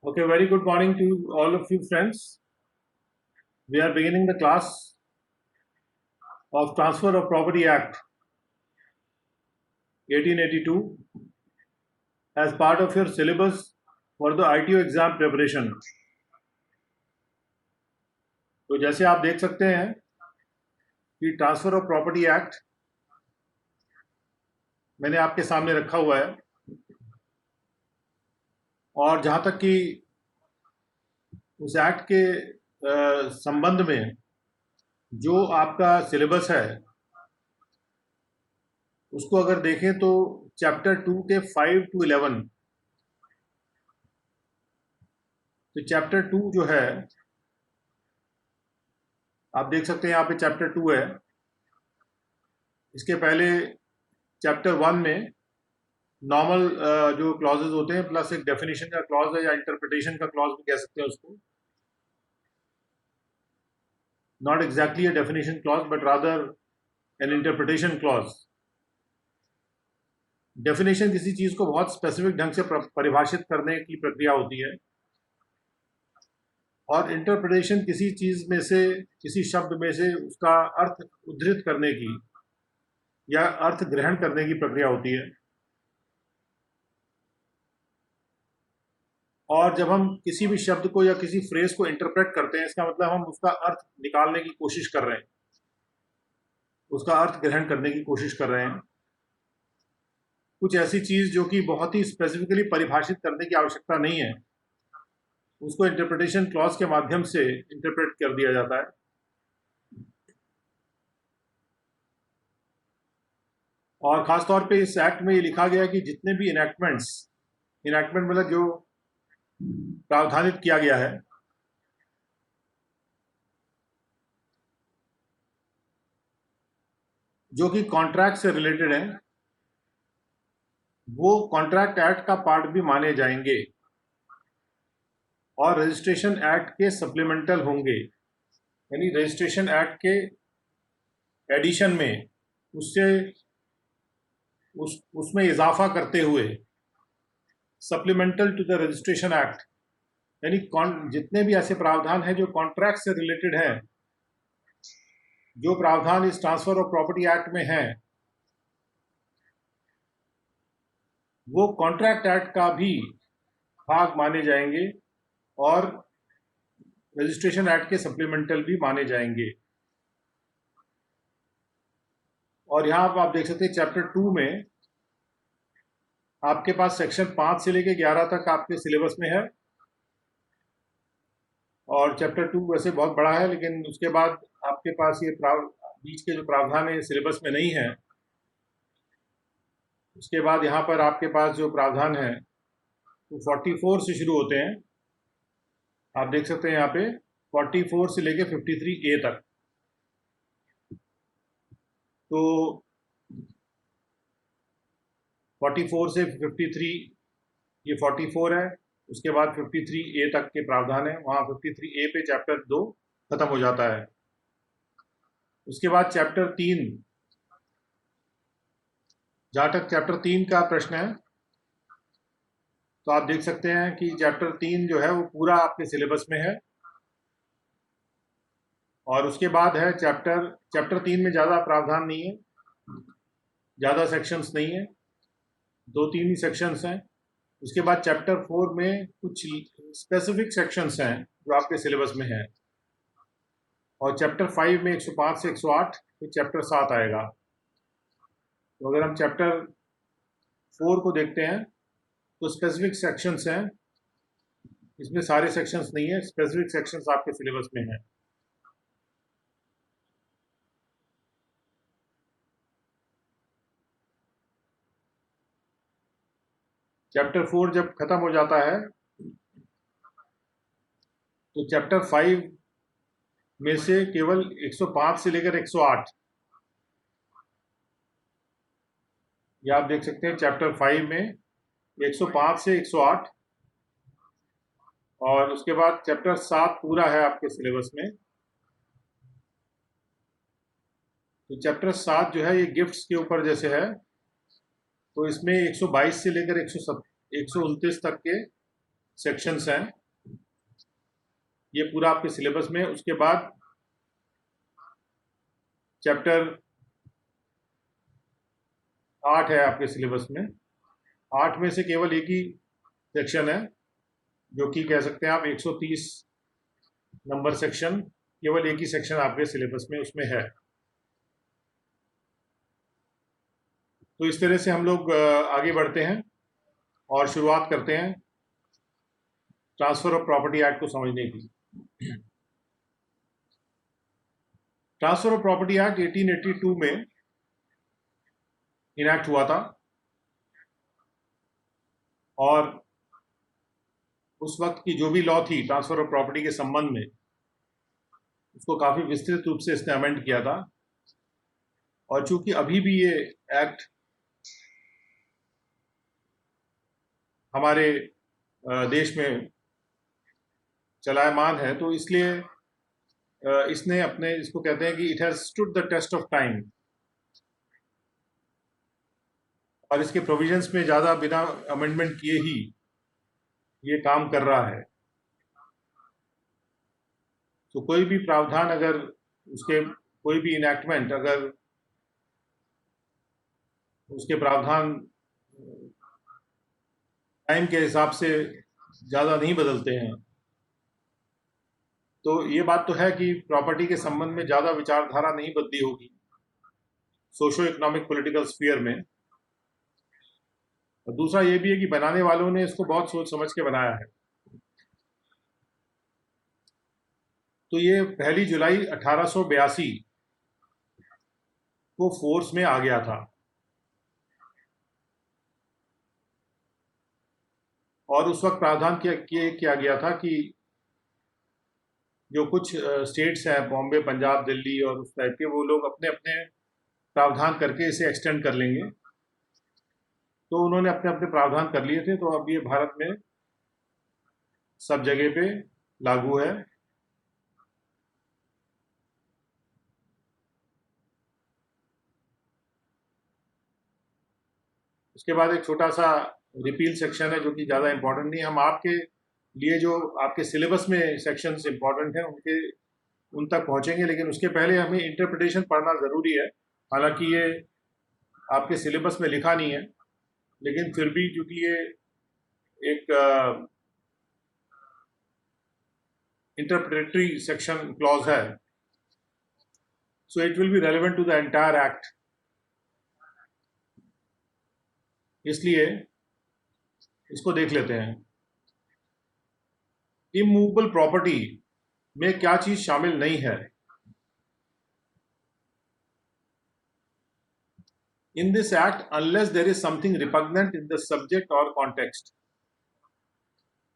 Okay, very good morning to all of you friends. We are beginning the class of Transfer of Property Act 1882 as part of your syllabus for the ITO exam preparation. तो जैसे आप देख सकते हैं कि transfer of property act मैंने आपके सामने रखा हुआ है, और जहां तक कि उस एक्ट के संबंध में जो आपका सिलेबस है उसको अगर देखें तो चैप्टर 2 के 5 to 11, तो चैप्टर 2 जो है आप देख सकते हैं यहाँ पे चैप्टर 2 है। इसके पहले चैप्टर 1 में नॉर्मल जो क्लॉजेज होते हैं प्लस एक डेफिनेशन का क्लॉज है या इंटरप्रिटेशन का क्लॉज भी कह सकते हैं उसको, not exactly a definition clause but rather N interpretation clause. Definition किसी चीज को बहुत स्पेसिफिक ढंग से परिभाषित करने की प्रक्रिया होती है, और इंटरप्रिटेशन किसी चीज में से, किसी शब्द में से उसका अर्थ उद्धृत करने की या अर्थ ग्रहण करने की प्रक्रिया होती है। और जब हम किसी भी शब्द को या किसी फ्रेज को इंटरप्रेट करते हैं, इसका मतलब हम उसका अर्थ निकालने की कोशिश कर रहे हैं, उसका अर्थ ग्रहण करने की कोशिश कर रहे हैं। कुछ ऐसी चीज जो कि बहुत ही स्पेसिफिकली परिभाषित करने की आवश्यकता नहीं है, उसको इंटरप्रिटेशन क्लॉज के माध्यम से इंटरप्रेट कर दिया जाता है। और खासतौर पे इस एक्ट में ये लिखा गया कि जितने भी इनैक्टमेंट मतलब जो प्रावधानित किया गया है, जो कि कॉन्ट्रैक्ट से रिलेटेड है, वो कॉन्ट्रैक्ट एक्ट का पार्ट भी माने जाएंगे और रजिस्ट्रेशन एक्ट के सप्लीमेंटल होंगे। यानी रजिस्ट्रेशन एक्ट के एडिशन में उससे उसमें इजाफा करते हुए supplemental to the registration act, यानी जितने भी ऐसे प्रावधान हैं जो कॉन्ट्रैक्ट से रिलेटेड हैं, जो प्रावधान इस ट्रांसफर ऑफ प्रॉपर्टी एक्ट में हैं, वो कॉन्ट्रैक्ट एक्ट का भी भाग माने जाएंगे और रजिस्ट्रेशन एक्ट के सप्लीमेंटल भी माने जाएंगे। और यहाँ पर आप देख सकते हैं चैप्टर 2 में आपके पास सेक्शन 5 से लेकर 11 तक आपके सिलेबस में है, और चैप्टर 2 वैसे बहुत बड़ा है, लेकिन उसके बाद आपके पास ये बीच के जो प्रावधान है सिलेबस में नहीं है। उसके बाद यहाँ पर आपके पास जो प्रावधान है वो 44 से शुरू होते हैं। आप देख सकते हैं यहाँ पे 44 से लेके 53A तक। तो 44 से 53, ये 44 है, उसके बाद 53A तक के प्रावधान है। वहाँ 53A पे चैप्टर 2 खत्म हो जाता है। उसके बाद चैप्टर 3, जहाँ तक चैप्टर 3 का प्रश्न है, तो आप देख सकते हैं कि चैप्टर 3 जो है वो पूरा आपके सिलेबस में है। और उसके बाद है चैप्टर 3 में ज़्यादा प्रावधान नहीं है, ज़्यादा सेक्शंस नहीं है, 2-3 ही सेक्शंस हैं। उसके बाद चैप्टर 4 में कुछ स्पेसिफिक सेक्शंस हैं जो आपके सिलेबस में है, और चैप्टर 5 में 105 से 108, फिर चैप्टर 7 आएगा। तो अगर हम चैप्टर 4 को देखते हैं तो स्पेसिफिक सेक्शंस हैं, इसमें सारे सेक्शंस नहीं है, स्पेसिफिक सेक्शंस आपके सिलेबस में है। चैप्टर 4 जब खत्म हो जाता है तो चैप्टर 5 में से केवल 105 से लेकर 108, ये आप देख सकते हैं चैप्टर 5 में 105 से 108, और उसके बाद चैप्टर 7 पूरा है आपके सिलेबस में। तो चैप्टर 7 जो है ये गिफ्ट्स के ऊपर जैसे है, तो इसमें 122 से लेकर 129 तक के सेक्शंस हैं, ये पूरा आपके सिलेबस में। उसके बाद चैप्टर 8 है आपके सिलेबस में। 8 में से केवल एक ही सेक्शन है, जो कि कह सकते हैं आप 130 नंबर सेक्शन, केवल एक ही सेक्शन आपके सिलेबस में उसमें है। तो इस तरह से हम लोग आगे बढ़ते हैं और शुरुआत करते हैं ट्रांसफर ऑफ प्रॉपर्टी एक्ट को समझने की। ट्रांसफर ऑफ प्रॉपर्टी एक्ट 1882 में इनैक्ट हुआ था और उस वक्त की जो भी लॉ थी ट्रांसफर ऑफ प्रॉपर्टी के संबंध में, उसको काफी विस्तृत रूप से इसने अमेंड किया था। और चूंकि अभी भी ये एक्ट हमारे देश में चलायमान है, तो इसलिए इसने अपने, इसको कहते हैं कि it has stood the test of time, और इसके प्रोविजंस में ज़्यादा बिना अमेंडमेंट किए ही ये काम कर रहा है। तो कोई भी प्रावधान अगर उसके, कोई भी इनैक्टमेंट अगर उसके प्रावधान टाइम के हिसाब से ज़्यादा नहीं बदलते हैं, तो ये बात तो है कि प्रॉपर्टी के संबंध में ज़्यादा विचारधारा नहीं बदली होगी सोशो इकोनॉमिक पॉलिटिकल स्फीयर में। और दूसरा ये भी है कि बनाने वालों ने इसको बहुत सोच समझ के बनाया है। तो ये 1 जुलाई 1882 को फोर्स में आ गया था, और उस वक्त प्रावधान किया गया था कि जो कुछ स्टेट्स हैं, बॉम्बे, पंजाब, दिल्ली और उस टाइप के, वो लोग अपने अपने प्रावधान करके इसे एक्सटेंड कर लेंगे। तो उन्होंने अपने अपने प्रावधान कर लिए थे, तो अब ये भारत में सब जगह पे लागू है। उसके बाद एक छोटा सा रिपील सेक्शन है, जो कि ज़्यादा इंपॉर्टेंट नहीं है। हम आपके लिए जो आपके सिलेबस में सेक्शंस इंपॉर्टेंट हैं उन तक पहुंचेंगे, लेकिन उसके पहले हमें इंटरप्रिटेशन पढ़ना ज़रूरी है। हालांकि ये आपके सिलेबस में लिखा नहीं है, लेकिन फिर भी क्योंकि ये एक इंटरप्रेटरी सेक्शन क्लॉज है, so it will be relevant to the entire act. इसलिए इसको देख लेते हैं। इमूवेबल प्रॉपर्टी में क्या चीज शामिल नहीं है? In this act, unless there is something repugnant in the subject or context,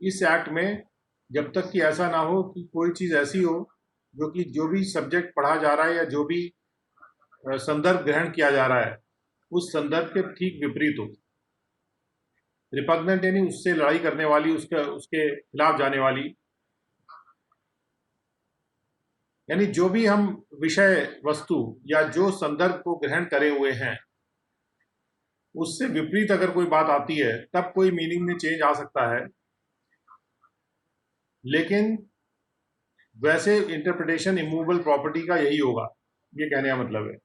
इस एक्ट में जब तक कि ऐसा ना हो कि कोई चीज ऐसी हो जो भी सब्जेक्ट पढ़ा जा रहा है या जो भी संदर्भ ग्रहण किया जा रहा है उस संदर्भ के ठीक विपरीत हो। रिपग्नेंट यानी उससे लड़ाई करने वाली, उसके खिलाफ जाने वाली, यानी जो भी हम विषय वस्तु या जो संदर्भ को ग्रहण करे हुए हैं उससे विपरीत अगर कोई बात आती है तब कोई मीनिंग में चेंज आ सकता है, लेकिन वैसे इंटरप्रिटेशन इमूवेबल प्रॉपर्टी का यही होगा, ये कहने का मतलब है।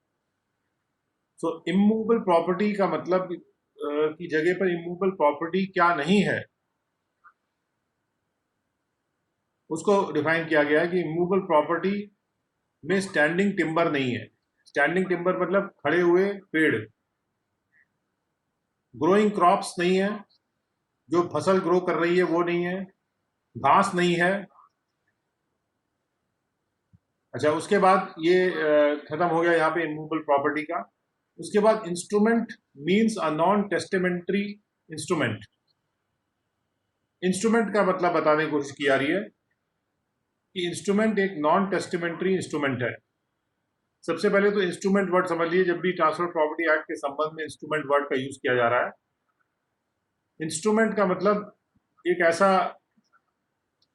सो इमूवेबल प्रॉपर्टी का मतलब की जगह पर इमूवेबल प्रॉपर्टी क्या नहीं है उसको डिफाइन किया गया है कि इमूवेबल प्रॉपर्टी में स्टैंडिंग टिम्बर नहीं है। स्टैंडिंग टिम्बर मतलब खड़े हुए पेड़, ग्रोइंग क्रॉप्स नहीं है, जो फसल ग्रो कर रही है वो नहीं है, घास नहीं है। अच्छा, उसके बाद ये खत्म हो गया यहाँ पे इमूवेबल प्रॉपर्टी का। उसके बाद instrument means a non testamentary instrument. Instrument का मतलब बताने की कोशिश की जा रही है कि इंस्ट्रूमेंट एक नॉन टेस्टेमेंट्री इंस्ट्रूमेंट है। सबसे पहले तो इंस्ट्रूमेंट वर्ड समझ लीजिए, जब भी ट्रांसफर प्रॉपर्टी एक्ट के संबंध में इंस्ट्रूमेंट वर्ड का यूज किया जा रहा है, इंस्ट्रूमेंट का मतलब एक ऐसा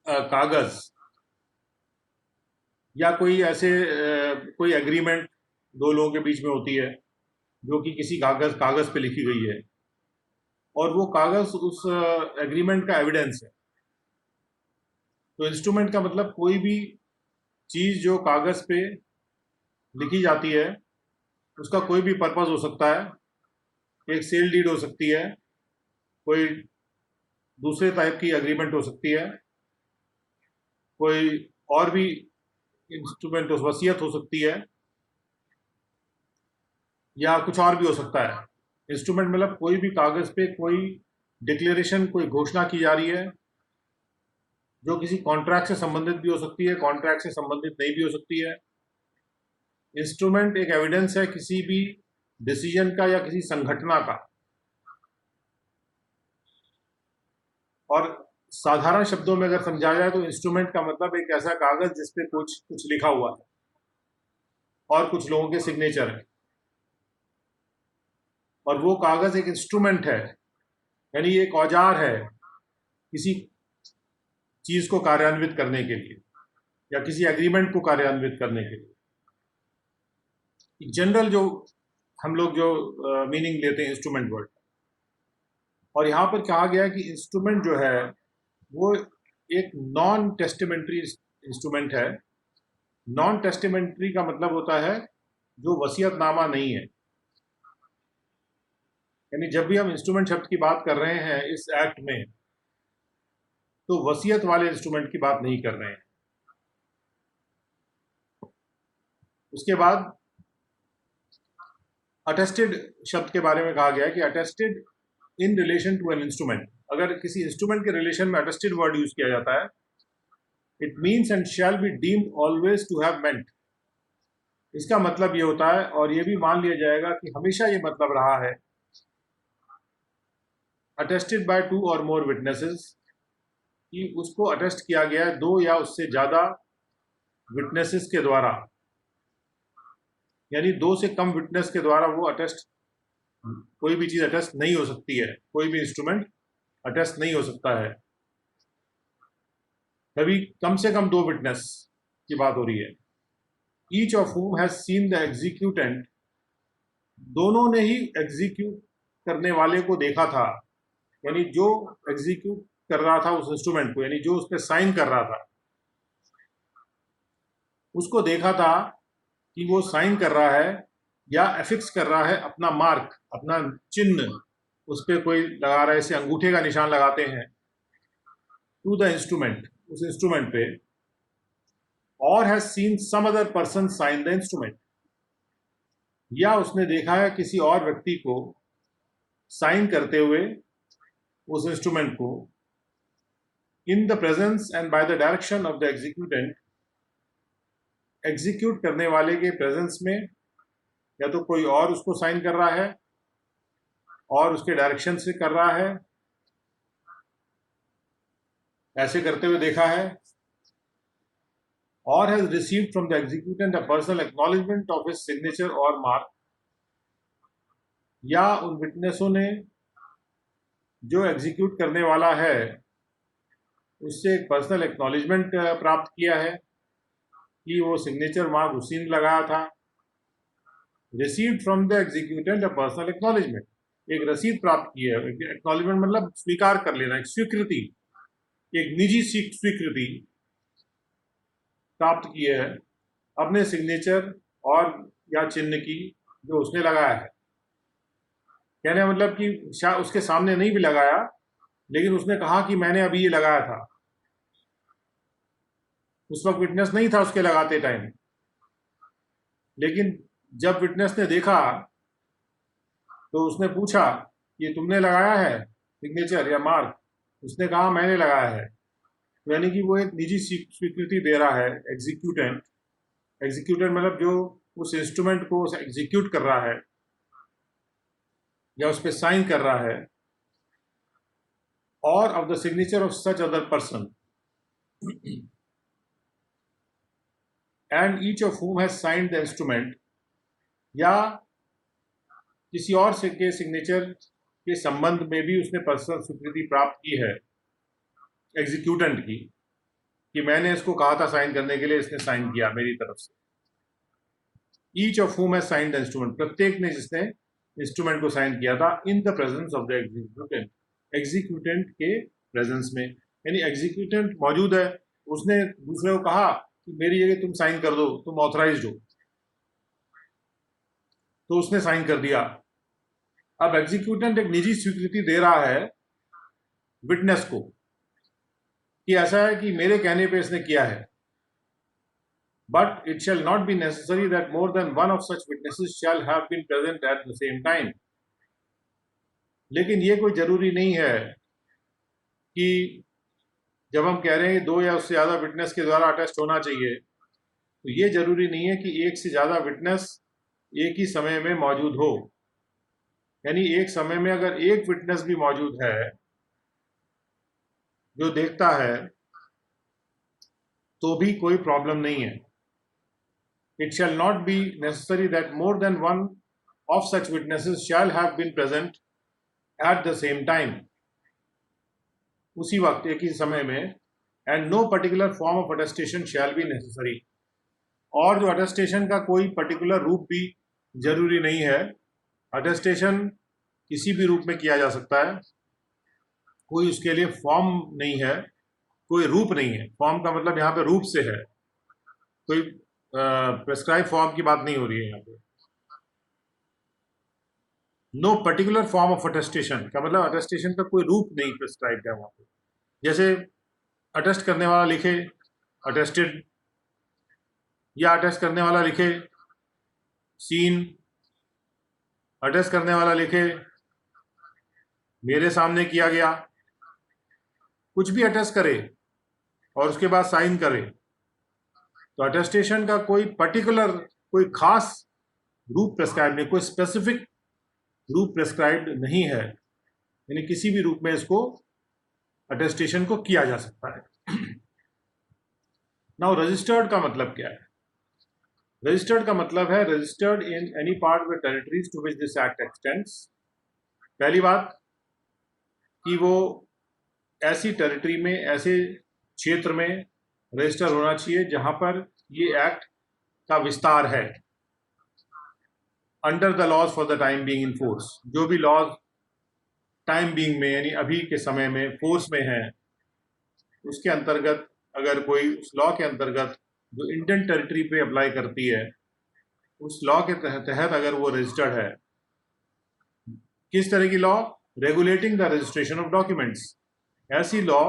कागज या कोई ऐसे कोई एग्रीमेंट दो लोगों के बीच में होती है जो कि किसी कागज पे लिखी गई है, और वो कागज उस एग्रीमेंट का एविडेंस है। तो इंस्ट्रूमेंट का मतलब कोई भी चीज जो कागज पे लिखी जाती है, उसका कोई भी पर्पस हो सकता है। एक सेल डीड हो सकती है, कोई दूसरे टाइप की एग्रीमेंट हो सकती है, कोई और भी इंस्ट्रूमेंट वसीयत हो सकती है, या कुछ और भी हो सकता है। इंस्ट्रूमेंट मतलब कोई भी कागज पे कोई डिक्लेरेशन, कोई घोषणा की जा रही है, जो किसी कॉन्ट्रैक्ट से संबंधित भी हो सकती है, कॉन्ट्रैक्ट से संबंधित नहीं भी हो सकती है। इंस्ट्रूमेंट एक एविडेंस है किसी भी डिसीजन का या किसी संगठना का। और साधारण शब्दों में अगर समझा जाए तो इंस्ट्रूमेंट का मतलब एक ऐसा कागज जिसपे कुछ कुछ लिखा हुआ है और कुछ लोगों के सिग्नेचर है, और वो कागज एक इंस्ट्रूमेंट है, यानी एक औजार है किसी चीज को कार्यान्वित करने के लिए या किसी एग्रीमेंट को कार्यान्वित करने के लिए। जनरल जो हम लोग जो मीनिंग लेते हैं इंस्ट्रूमेंट वर्ड, और यहां पर कहा गया है कि इंस्ट्रूमेंट जो है वो एक नॉन टेस्टिमेंट्री इंस्ट्रूमेंट है। नॉन टेस्टिमेंट्री का मतलब होता है जो वसीयतनामा नहीं है। यानी जब भी हम इंस्ट्रूमेंट शब्द की बात कर रहे हैं इस एक्ट में, तो वसीयत वाले इंस्ट्रूमेंट की बात नहीं कर रहे हैं। उसके बाद अटेस्टेड शब्द के बारे में कहा गया है कि attested in relation to an instrument. अगर किसी इंस्ट्रूमेंट के रिलेशन में अटेस्टेड वर्ड यूज किया जाता है, it means and shall be deemed always to have meant. इसका मतलब ये होता है और ये भी मान लिया जाएगा कि हमेशा ये मतलब रहा है, अटेस्टेड बाय टू और मोर विटनेसेस, कि उसको अटेस्ट किया गया है दो या उससे ज्यादा विटनेसेस के द्वारा, यानी दो से कम विटनेस के द्वारा वो अटेस्ट, कोई भी चीज अटेस्ट नहीं हो सकती है, कोई भी इंस्ट्रूमेंट अटेस्ट नहीं हो सकता है। तभी कम से कम दो विटनेस की बात हो रही है। Each of whom has seen the executant, दोनों ने ही एग्जीक्यूट करने वाले को देखा था, यानी जो एग्जीक्यूट कर रहा था उस इंस्ट्रूमेंट को, यानी जो उस पर साइन कर रहा था, उसको देखा था कि वो साइन कर रहा है या एफिक्स कर रहा है अपना मार्क, अपना चिन्ह उस पर कोई लगा रहा है, इसे अंगूठे का निशान लगाते हैं, टू द इंस्ट्रूमेंट, उस इंस्ट्रूमेंट पे, और has seen some other person sign the instrument, या उसने देखा है किसी और व्यक्ति को साइन करते हुए उस इंस्ट्रूमेंट को, in the presence and by the direction of the executant, execute करने वाले के प्रेजेंस में, या तो कोई और उसको साइन कर रहा है और उसके डायरेक्शन से कर रहा है, ऐसे करते हुए देखा है, और has received from the executant a personal acknowledgement of his signature और मार्क, या उन विटनेसों ने जो एग्जीक्यूट करने वाला है उससे एक पर्सनल एक्नॉलेजमेंट प्राप्त किया है कि वो सिग्नेचर मार्क उसी ने लगाया था। Received from the executant a personal acknowledgement, एक रसीद प्राप्त की है। एक्नॉलेजमेंट मतलब स्वीकार कर लेना, एक स्वीकृति, एक निजी स्वीकृति प्राप्त की है अपने सिग्नेचर और या चिन्ह की जो उसने लगाया है। कहने का मतलब कि उसके सामने नहीं भी लगाया, लेकिन उसने कहा कि मैंने अभी ये लगाया था। उस वक्त विटनेस नहीं था उसके लगाते टाइम, लेकिन जब विटनेस ने देखा तो उसने पूछा ये तुमने लगाया है सिग्नेचर या मार्क, उसने कहा मैंने लगाया है। यानी कि वो एक निजी स्वीकृति दे रहा है एग्जीक्यूटेंट। एग्जीक्यूटेंट मतलब जो उस इंस्ट्रूमेंट को एग्जीक्यूट कर रहा है या उस पर साइन कर रहा है, और of the signature of such other person and each of whom has signed the instrument, या किसी और के सिग्नेचर के संबंध में भी उसने पर्सनल स्वीकृति प्राप्त की है एग्जीक्यूटेंट की, कि मैंने इसको कहा था साइन करने के लिए, इसने साइन किया मेरी तरफ से। Each of whom has signed the instrument, प्रत्येक ने जिसने इंस्ट्रूमेंट को साइन किया था, in the presence of the executant, executant के प्रेजेंस में, यानी एग्जीक्यूटेंट मौजूद है, उसने दूसरे को कहा कि मेरी जगह तुम साइन कर दो, तुम ऑथराइज्ड हो, तो उसने साइन कर दिया। अब एग्जीक्यूटेंट एक निजी स्वीकृति दे रहा है विटनेस को कि ऐसा है कि मेरे कहने पे इसने किया है, but it shall not be necessary that more than one of such witnesses shall have been present at the same time. लेकिन ये कोई जरूरी नहीं है कि जब हम कह रहे हैं दो या उससे ज्यादा विटनेस के द्वारा अटेस्ट होना चाहिए, तो ये जरूरी नहीं है कि एक से ज्यादा विटनेस एक ही समय में मौजूद हो। यानी एक समय में अगर एक विटनेस भी मौजूद है जो देखता है तो भी कोई प्रॉब्लम नहीं है। It shall not be necessary that more than one of such witnesses shall have been present at the same time, उसी वक्त एक ही समय में, and no particular form of attestation shall be necessary, और जो अटेस्टेशन का कोई पर्टिकुलर रूप भी जरूरी नहीं है। अटेस्टेशन किसी भी रूप में किया जा सकता है, कोई उसके लिए फॉर्म नहीं है, कोई रूप नहीं है। फॉर्म का मतलब यहाँ पे रूप से है, कोई प्रेस्क्राइब फॉर्म की बात नहीं हो रही है यहाँ पे। No particular form of attestation का मतलब अटेस्टेशन का कोई रूप नहीं प्रेस्क्राइब है वहाँ पे। जैसे अटेस्ट करने वाला लिखे अटेस्टेड, या अटेस्ट करने वाला लिखे सीन, अटेस्ट करने वाला लिखे मेरे सामने किया गया, कुछ भी अटेस्ट करे और उसके बाद साइन करे। तो अटेस्टेशन का कोई पर्टिकुलर, कोई खास रूप प्रेस्क्राइब नहीं, कोई स्पेसिफिक रूप प्रेस्क्राइब्ड नहीं है, यानी किसी भी रूप में इसको अटेस्टेशन को किया जा सकता है। नाउ रजिस्टर्ड का मतलब क्या है? रजिस्टर्ड का मतलब है registered in any part of the territories to which this act extends. पहली बात कि वो ऐसी टेरिटरी में, ऐसे क्षेत्र में रजिस्टर होना चाहिए जहां पर ये एक्ट का विस्तार है। Under the laws for the time being in force, जो भी लॉज टाइम बीइंग में यानी अभी के समय में फोर्स में है, उसके अंतर्गत अगर कोई उस लॉ के अंतर्गत जो इंडियन टेरिटरी पे अप्लाई करती है, उस लॉ के तहत अगर वो रजिस्टर्ड है। किस तरह की law? Regulating the registration of documents, ऐसी लॉ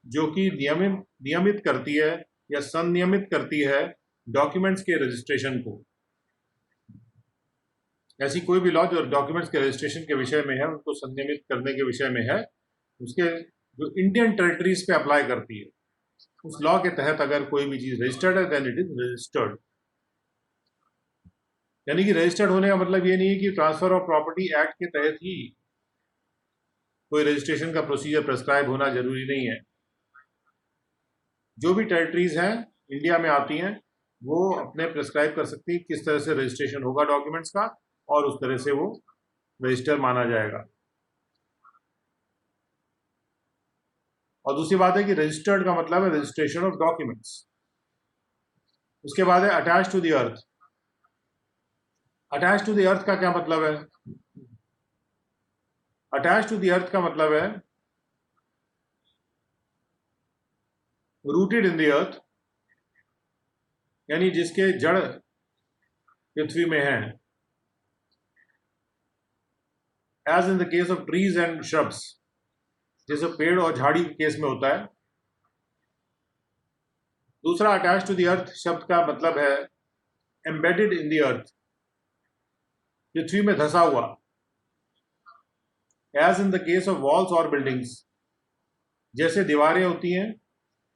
जो कि नियमित करती है या संनियमित करती है डॉक्यूमेंट्स के रजिस्ट्रेशन को। ऐसी कोई भी लॉ जो डॉक्यूमेंट्स के रजिस्ट्रेशन के विषय में है, उनको संनियमित करने के विषय में है, उसके जो इंडियन टेरिटरीज पे अप्लाई करती है, उस लॉ के तहत अगर कोई भी चीज रजिस्टर्ड है, देन इट इज रजिस्टर्ड। यानी कि रजिस्टर्ड होने का मतलब ये नहीं है कि ट्रांसफर ऑफ प्रॉपर्टी एक्ट के तहत ही कोई रजिस्ट्रेशन का प्रोसीजर प्रेस्क्राइब होना जरूरी नहीं है। जो भी टेरिटरीज हैं इंडिया में आती हैं, वो अपने प्रेस्क्राइब कर सकती है किस तरह से रजिस्ट्रेशन होगा डॉक्यूमेंट्स का, और उस तरह से वो रजिस्टर माना जाएगा। और दूसरी बात है कि रजिस्टर्ड का मतलब है रजिस्ट्रेशन ऑफ डॉक्यूमेंट्स। उसके बाद है attach to the earth. Attach to the earth का क्या मतलब है? अटैच टू द अर्थ का मतलब है रूटेड इन द अर्थ, यानी जिसके जड़ पृथ्वी में है, as in the case of trees and shrubs, जैसे पेड़ और झाड़ी के केस में होता है। दूसरा अटैच टू द अर्थ शब्द का मतलब है एम्बेडेड इन द अर्थ, पृथ्वी में धसा हुआ, as in the case of walls और बिल्डिंग्स, जैसे दीवारें होती हैं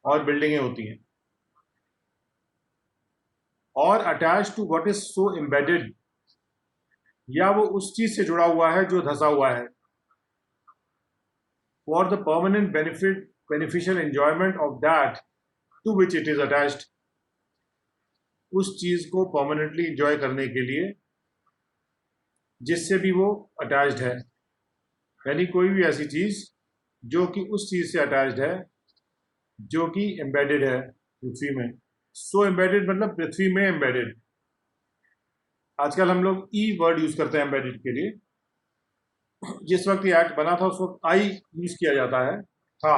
और बिल्डिंगें होती हैं। और attach to what is so embedded, या वो उस चीज से जुड़ा हुआ है जो धसा हुआ है, for the permanent beneficial enjoyment of that to which it is attached, उस चीज को परमानेंटली एंजॉय करने के लिए जिससे भी वो अटैच्ड है। यानी कोई भी ऐसी चीज जो कि उस चीज से अटैच्ड है जो कि एम्बेडेड है पृथ्वी में। सो एम्बेडेड मतलब पृथ्वी में एम्बेडेड। आजकल हम लोग ई वर्ड यूज करते हैं एम्बेडेड के लिए। जिस वक्त ये एक्ट बना था उस वक्त आई यूज किया जाता है था।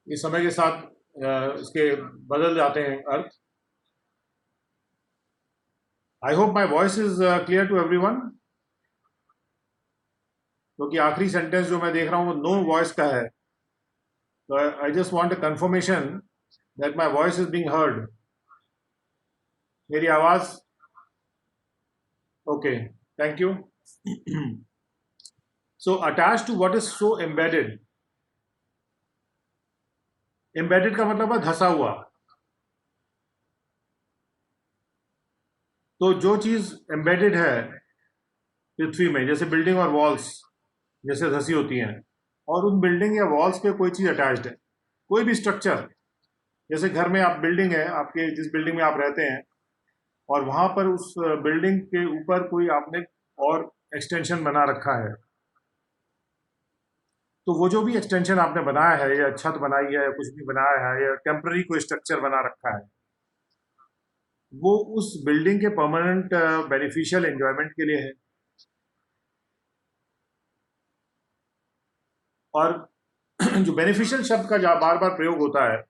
इस समय के साथ इसके बदल जाते हैं अर्थ. I hope my voice is clear to everyone, क्योंकि आखिरी सेंटेंस जो मैं देख रहा हूँ वो नो वॉइस का है. तो I just want a confirmation that my voice is being heard. मेरी आवाज okay, thank you. So attach to what is so embedded. Embedded का मतलब है धसा हुआ. तो जो चीज एम्बेडेड है पृथ्वी में, जैसे बिल्डिंग और वॉल्स जैसे धसी होती हैं, और उन बिल्डिंग या वॉल्स पे कोई चीज अटैच्ड है, कोई भी स्ट्रक्चर. जैसे घर में आप बिल्डिंग है आपके, जिस बिल्डिंग में आप रहते हैं, और वहां पर उस बिल्डिंग के ऊपर कोई आपने और एक्सटेंशन बना रखा है. तो वो जो भी एक्सटेंशन आपने बनाया है, या छत बनाई है, या कुछ भी बनाया है, या टेम्पररी कोई स्ट्रक्चर बना रखा है, वो उस बिल्डिंग के परमानेंट बेनिफिशियल एंजॉयमेंट के लिए है. और जो बेनिफिशियल शब्द का बार बार प्रयोग होता है,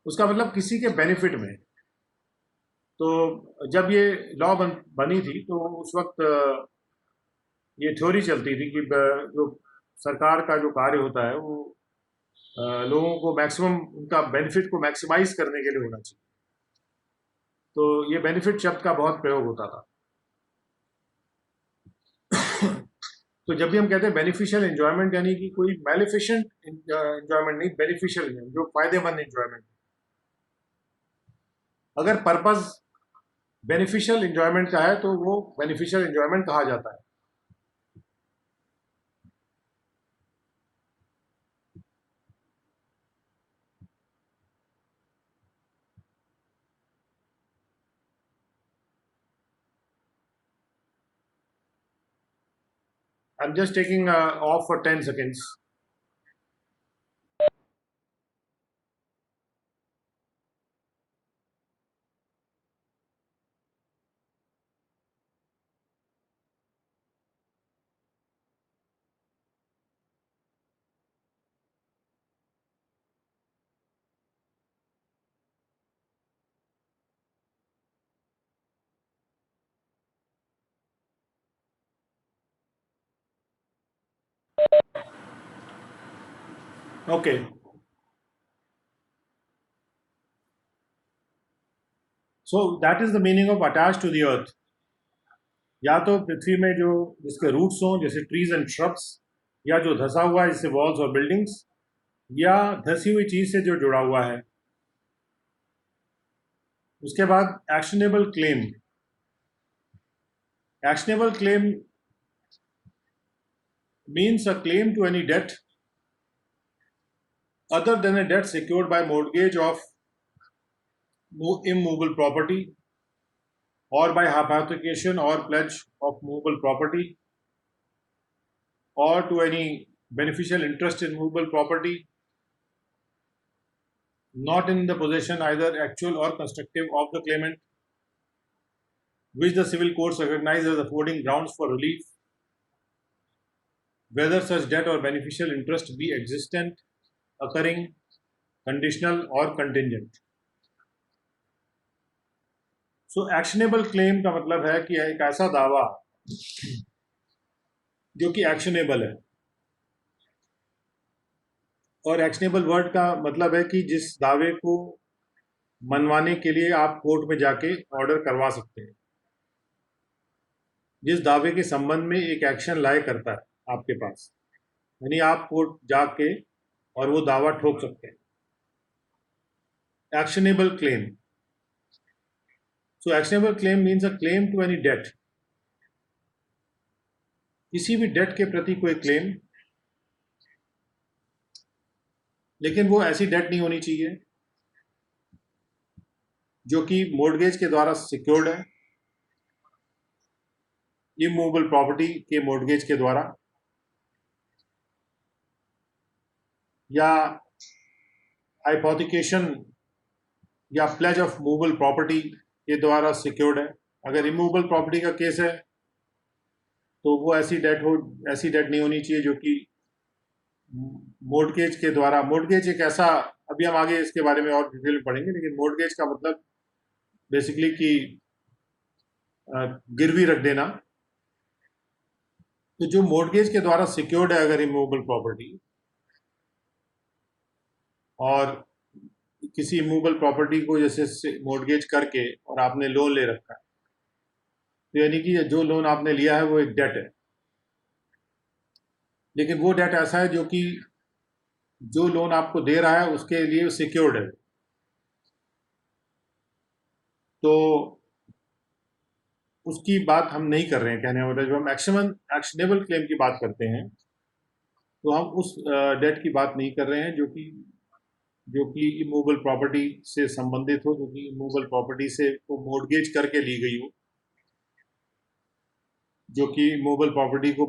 उसका मतलब किसी के बेनिफिट में. तो जब ये लॉ बनी थी, तो उस वक्त ये थ्योरी चलती थी कि जो सरकार का जो कार्य होता है वो लोगों को मैक्सिमम उनका बेनिफिट को मैक्सिमाइज करने के लिए होना चाहिए. तो ये बेनिफिट शब्द का बहुत प्रयोग होता था. तो जब भी हम कहते हैं बेनिफिशियल एंजॉयमेंट, यानी कि कोई मैलिफिशेंट एंजॉयमेंट नहीं, बेनिफिशियल जो फायदेमंद एंजॉयमेंट. अगर पर्पस बेनिफिशियल एंजॉयमेंट का है तो वो बेनिफिशियल एंजॉयमेंट कहा जाता है. I'm just taking off for 10 seconds. Okay. So that is the meaning of attached to the earth. या तो पृथ्वी में जो जिसके रूट्स हों, जैसे ट्रीज एंड श्रब्स, या जो धसा हुआ है जैसे वॉल्स और बिल्डिंग्स, या धसी हुई चीज से जो जुड़ा हुआ है. उसके बाद actionable claim. Actionable claim means a claim to any debt other than a debt secured by mortgage of immovable property, or by hypothecation or pledge of movable property, or to any beneficial interest in movable property not in the possession either actual or constructive of the claimant, which the civil courts recognize as affording grounds for relief, whether such debt or beneficial interest be existent, occurring, conditional or contingent. So actionable claim का मतलब है कि एक ऐसा दावा जो कि actionable है. और एक्शनेबल वर्ड का मतलब है कि जिस दावे को मनवाने के लिए आप कोर्ट में जाके ऑर्डर करवा सकते हैं, जिस दावे के संबंध में एक एक्शन लाए करता है आपके पास, यानी आप कोर्ट जाके और वो दावा ठोक सकते हैं. Actionable claim. So actionable claim means a claim to any debt. किसी भी डेट के प्रति कोई क्लेम, लेकिन वो ऐसी डेट नहीं होनी चाहिए जो कि मॉर्गेज के द्वारा सिक्योर्ड है, इमूवेबल प्रॉपर्टी के मॉर्गेज के द्वारा, या हाइपोथिकेशन या प्लेज ऑफ मूवेबल प्रॉपर्टी के द्वारा सिक्योर्ड है. अगर इमूवेबल प्रॉपर्टी का केस है तो वो ऐसी डेट नहीं होनी चाहिए जो कि मोर्टगेज के द्वारा, मोर्टगेज एक ऐसा, अभी हम आगे इसके बारे में और डिटेल में पढ़ेंगे, लेकिन मोर्टगेज का मतलब बेसिकली कि गिरवी रख देना। तो जो मोर्टगेज के द्वारा सिक्योर्ड है अगर इमूवेबल प्रॉपर्टी, और किसी इमूवेबल प्रॉपर्टी को जैसे मोर्टगेज करके और आपने लोन ले रखा है, तो यानी कि जो लोन आपने लिया है वो एक डेट है, लेकिन वो डेट ऐसा है जो कि जो लोन आपको दे रहा है उसके लिए सिक्योर्ड है। तो उसकी बात हम नहीं कर रहे हैं, कहने का मतलब जब हम एक्शनेबल क्लेम की बात करते हैं तो हम उस डेट की बात नहीं कर रहे हैं जो कि इमूवेबल प्रॉपर्टी से संबंधित हो, जो कि इमूवेबल प्रॉपर्टी से को मोर्टगेज करके ली गई हो, जो कि इमूवेबल प्रॉपर्टी को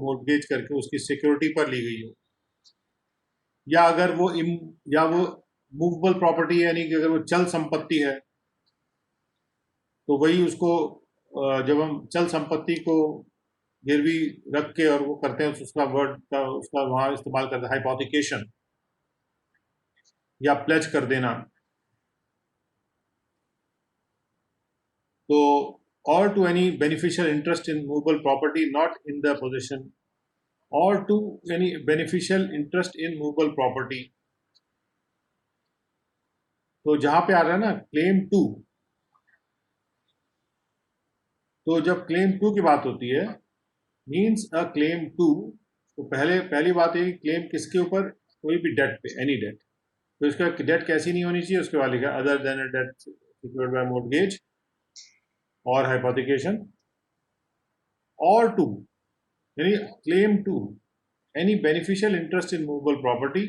मोर्टगेज करके उसकी सिक्योरिटी पर ली गई हो, या अगर वो मूवेबल प्रॉपर्टी है, यानी कि अगर वो चल संपत्ति है, तो वही उसको जब हम चल संपत्ति को गिरवी रख के और वो करते हैं, उसका वर्ड का उसका वहां इस्तेमाल करते हैं हाइपोथिकेशन या प्लेज कर देना। तो or to any beneficial interest in movable property not in the possession, or to any beneficial interest in movable property। तो जहां पे आ रहा है ना क्लेम टू, तो जब क्लेम टू की बात होती है मीन्स अ क्लेम टू, तो पहली बात है कि क्लेम किसके ऊपर, कोई भी डेट पे, एनी डेट। तो इसका डेट कैसी नहीं होनी चाहिए, उसके बाद लिखा other than a debt secured by mortgage और हाइपोथिकेशन, और टू यानी claim to any beneficial interest in movable property,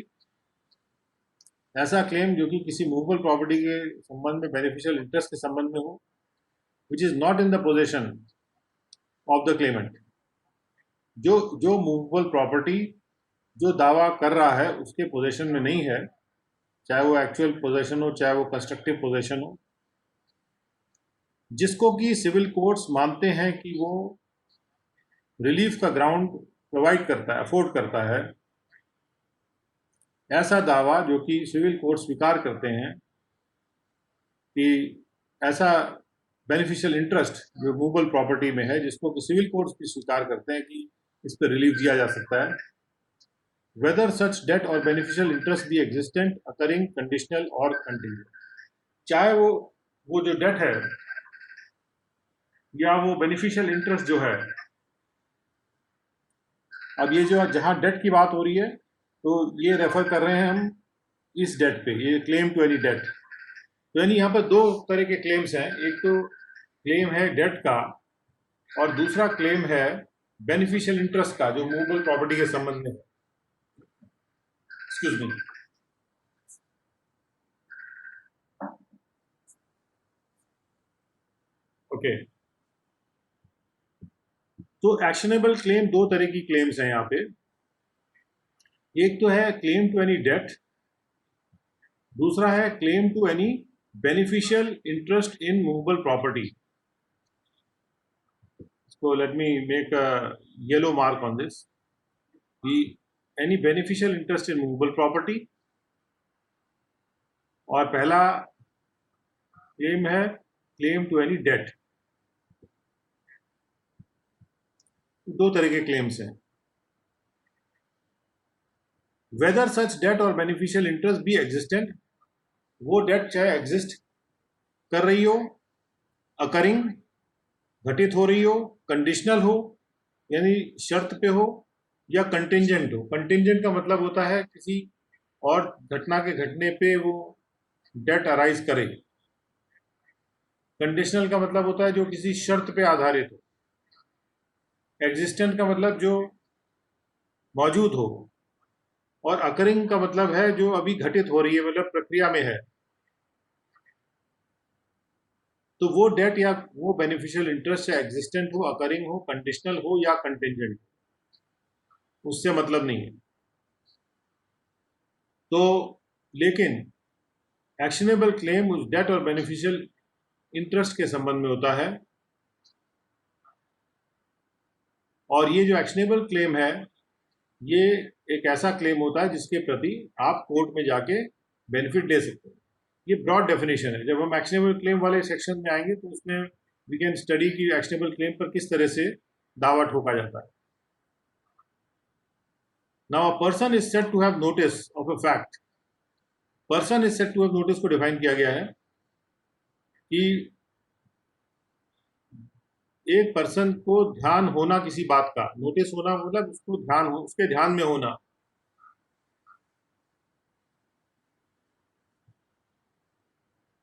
ऐसा क्लेम जो कि किसी मूवेबल प्रॉपर्टी के संबंध में बेनिफिशियल इंटरेस्ट के संबंध में हो, which is not in the possession of the Clement. जो मूवेबल प्रॉपर्टी जो दावा कर रहा है उसके पोजेशन में नहीं है, चाहे वो एक्चुअल पोजेशन हो चाहे वो कंस्ट्रक्टिव पोजेशन हो, जिसको कि सिविल कोर्ट्स मानते हैं कि वो रिलीफ का ग्राउंड प्रोवाइड करता है, अफोर्ड करता है, ऐसा दावा जो कि सिविल कोर्ट स्वीकार करते हैं कि ऐसा बेनिफिशियल इंटरेस्ट जो मूवेबल प्रॉपर्टी में है, जिसको कि सिविल कोर्ट्स भी स्वीकार करते हैं कि इस पर रिलीफ दिया जा सकता है, वेदर सच डेट और beneficial interest be existent, accruing, conditional और कंटिन्यू। चाहे वो जो डेट है या वो बेनिफिशियल इंटरेस्ट जो है, अब ये जो जहां डेट की बात हो रही है तो ये रेफर कर रहे हैं हम इस डेट पे, ये क्लेम टू एनी डेट। तो यानी यहाँ पर दो तरह के क्लेम्स हैं, एक तो क्लेम है डेट का और दूसरा क्लेम है बेनिफिशियल इंटरेस्ट का जो मूवेबल प्रॉपर्टी के संबंध में। Excuse me. ओके, तो एक्शनेबल क्लेम दो तरह की क्लेम्स हैं यहाँ पे। एक तो है क्लेम टू एनी डेट, दूसरा है claim to any beneficial interest in movable property. So let me make a yellow mark on this. Any beneficial interest in movable property, और पहला क्लेम है क्लेम टू एनी डेट। दो तरह के claims हैं। Weather such debt और beneficial interest be existent, वो date चाहे एग्जिस्ट कर रही हो, अकरिंग घटित हो रही हो, कंडीशनल हो यानी शर्त पे हो, या कंटिंजेंट हो। कंटिंजेंट का मतलब होता है किसी और घटना के घटने पे वो डेट अराइज करे। कंडीशनल का मतलब होता है जो किसी शर्त पे आधारित हो। एग्जिस्टेंट का मतलब जो मौजूद हो, और अकरिंग का मतलब है जो अभी घटित हो रही है, मतलब प्रक्रिया में है। तो वो डेट या वो बेनिफिशियल इंटरेस्ट या एग्जिस्टेंट हो, अकरिंग हो, कंडीशनल हो या कंटिंजेंट, उससे मतलब नहीं है। तो लेकिन एक्शनेबल क्लेम उस डेट और बेनिफिशियल इंटरेस्ट के संबंध में होता है, और ये जो एक्शनेबल क्लेम है ये एक ऐसा क्लेम होता है जिसके प्रति आप कोर्ट में जाके बेनिफिट ले सकते हैं। ये ब्रॉड डेफिनेशन है। जब हम एक्शनेबल क्लेम वाले सेक्शन में आएंगे तो उसमें वी कैन स्टडी कि एक्शनेबल क्लेम पर किस तरह से दावा ठोका जाता है। Now a person is said to have notice of a fact. Person is said to have notice को डिफाइन किया गया है कि एक पर्सन को ध्यान होना किसी बात का, नोटिस होना मतलब उसको ध्यान हो, उसके ध्यान में होना।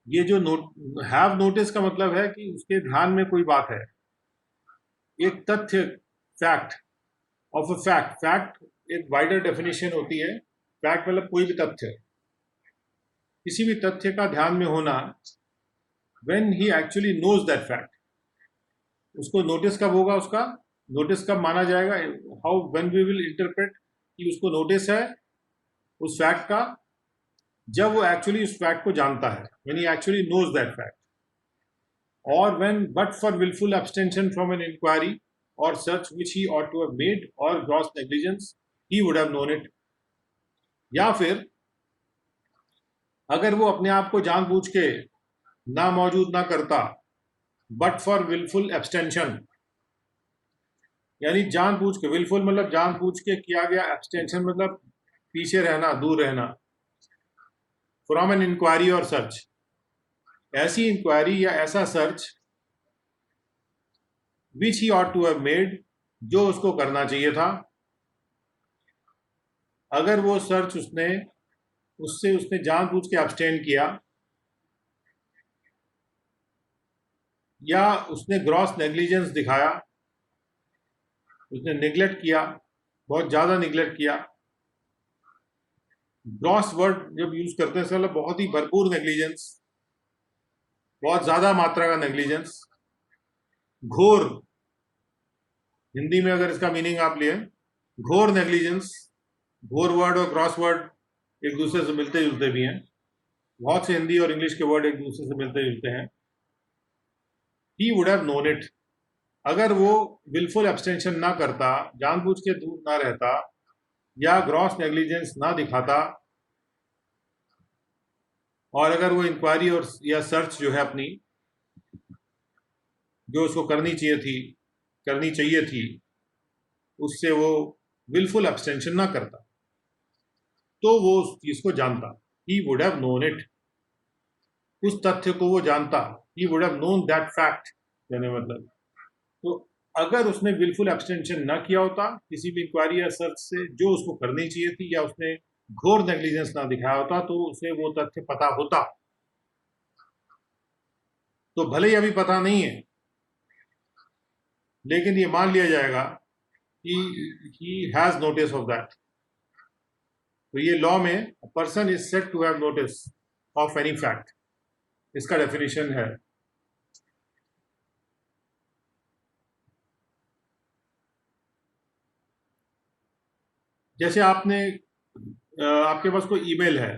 ये जो हैव नोटिस का मतलब है कि उसके ध्यान में कोई बात है, एक तथ्य, fact of a fact. Fact एक वाइडर डेफिनेशन होती है। फैक्ट मतलब कोई भी तथ्य, किसी भी तथ्य का ध्यान में होना। When he actually knows that fact, उसको नोटिस कब होगा, उसका नोटिस कब माना जाएगा, how when we will interpret कि उसको नोटिस है उस फैक्ट का, जब वो एक्चुअली उस फैक्ट को जानता है, when he actually knows that fact. और when but for wilful abstention from an inquiry और search which he ought to have made or gross negligence he would have known it। या फिर अगर वो अपने आप को जानबूझ के ना मौजूद ना करता, बट फॉर विलफुल एब्सटेंशन, यानी जानबूझ के, विलफुल मतलब जानबूझ के किया गया, एब्सटेंशन मतलब पीछे रहना, दूर रहना, फ्रॉम एन इंक्वायरी और सर्च, ऐसी इंक्वायरी या ऐसा search which he ought to have made, जो उसको करना चाहिए था। अगर वो सर्च उसने जानबूझ के अब्सटेन किया, या उसने ग्रॉस नेग्लिजेंस दिखाया, उसने निगलेक्ट किया, बहुत ज़्यादा निगलेक्ट किया। ग्रॉस वर्ड जब यूज करते हैं मतलब बहुत ही भरपूर नेग्लिजेंस, बहुत ज़्यादा मात्रा का नेग्लिजेंस। घोर, हिंदी में अगर इसका मीनिंग आप लिए, घोर नेग्लिजेंस। घोर वर्ड और ग्रॉस वर्ड एक दूसरे से मिलते जुलते भी हैं। बहुत से हिंदी और इंग्लिश के वर्ड एक दूसरे से मिलते जुलते हैं। He would have known it, अगर वो विलफुल एब्सटेंशन ना करता, जानबूझ के दूर ना रहता, या ग्रॉस नेग्लिजेंस ना दिखाता, और अगर वो इंक्वायरी और या सर्च जो है अपनी, जो उसको करनी चाहिए थी, उससे वो विलफुल एब्सटेंशन ना करता, तो वो उस चीज को जानता। He would have known it, उस तथ्य को वो जानता। He would have known that fact, कहने मतलब। तो अगर उसने विलफुल एब्सटेंशन ना किया होता किसी भी इंक्वायरी या सर्च से जो उसको करनी चाहिए थी, या उसने घोर नेग्लिजेंस ना दिखाया होता, तो उसे वो तथ्य पता होता। तो भले ही अभी पता नहीं है, लेकिन ये मान लिया जाएगा कि he has notice of that. तो ये लॉ में person is said to have notice of any fact, इसका डेफिनेशन है। जैसे आपके पास कोई ईमेल है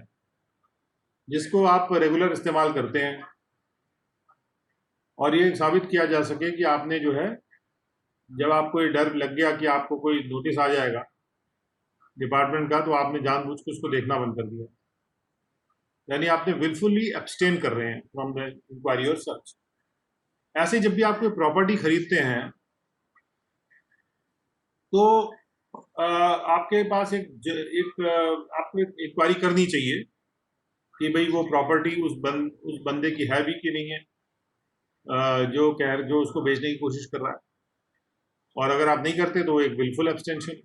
जिसको आप रेगुलर इस्तेमाल करते हैं, और ये साबित किया जा सके कि आपने जो है, जब आपको ये डर लग गया कि आपको कोई नोटिस आ जाएगा डिपार्टमेंट का, तो आपने जानबूझ के उसको देखना बंद कर दिया, यानी आपने विलफुली एब्सटेन कर रहे हैं फ्रॉम द इंक्वायरी और सर्च। ऐसे जब भी आप कोई प्रॉपर्टी खरीदते हैं, तो आपके पास आपको एक इंक्वायरी करनी चाहिए कि भाई वो प्रॉपर्टी उस बंदे की है भी कि नहीं है, जो उसको बेचने की कोशिश कर रहा है। और अगर आप नहीं करते तो एक विलफुल एब्सटेंशन,